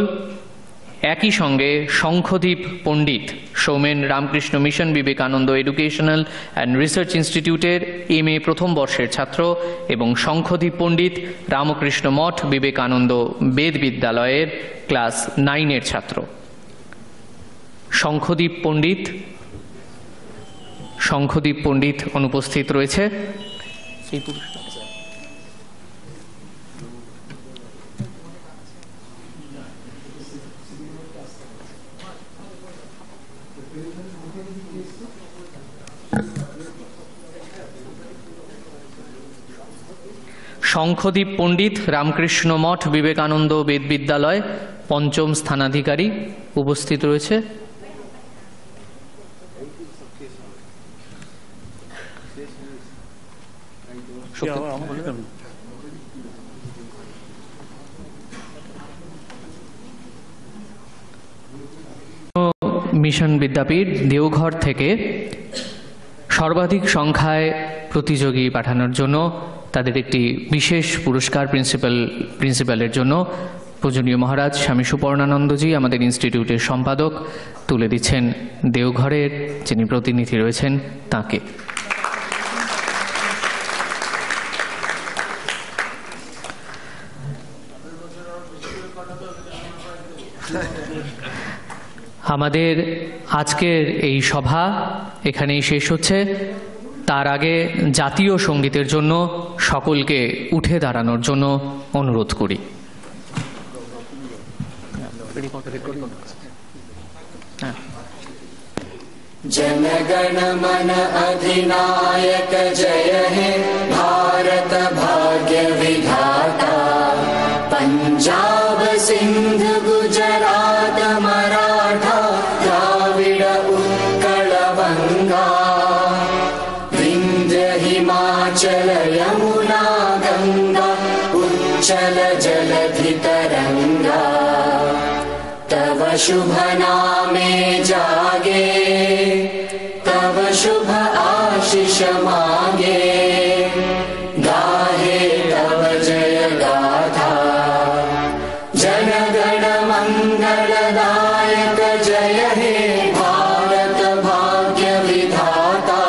একই সঙ্গে Sankhadeep Pandit, Soumen Ramakrishna Mission Vivekananda Educational and Research ইনস্টিটিউটের MA প্রথম বর্ষের ছাত্র, এবং শঙ্খদীপ পণ্ডিত রামকৃষ্ণ মঠ বিবেকানন্দ বেদ বিদ্যালয়ের ক্লাস 9-এর ছাত্র। শঙ্খদীপ পণ্ডিত অনুপস্থিত রয়েছে। এই পুরস্কার শঙ্খদীপ পণ্ডিত রামকৃষ্ণ মঠ বিবেকানন্দ বেদ বিদ্যালয় পঞ্চম স্থানাধিকারী উপস্থিত রয়েছে। মিশন বিদ্যাপীঠ দেওঘর থেকে সর্বাধিক সংখ্যায় প্রতিযোগী পাঠানোর জন্য তাদের একটি বিশেষ পুরস্কার প্রিন্সিপালের জন্য পূজনীয় মহারাজ স্বামী সুপর্ণানন্দজি আমাদের ইনস্টিটিউটের সম্পাদক তুলে দিচ্ছেন দেওঘরের যিনি প্রতিনিধি রয়েছেন তাকে। আমাদের আজকের এই সভা এখানেই শেষ হচ্ছে। তার আগে জাতীয় সঙ্গীতের জন্য সকলকে উঠে দাঁড়ানোর জন্য অনুরোধ করি। जनगण मन अधिनायक जय हे भारत भाग्य विधाता पंजाब सिंध गुजरात मराठा द्राविड उत्कल बंगा विंध्य हिमाचल यमुना गंगा उच्चल जलधि तरंगा तव शुभ नामे जागे तव शुभ आशीष मांगे गाहे तव जय गाथा जनगण मंगलदायक जय हे भारत भाग्य विधाता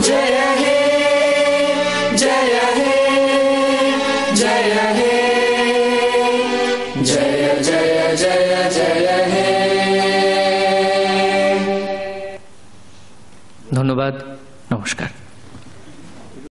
जय हे जय हे जय हे जय जय जय जय हे। ধন্যবাদ, নমস্কার।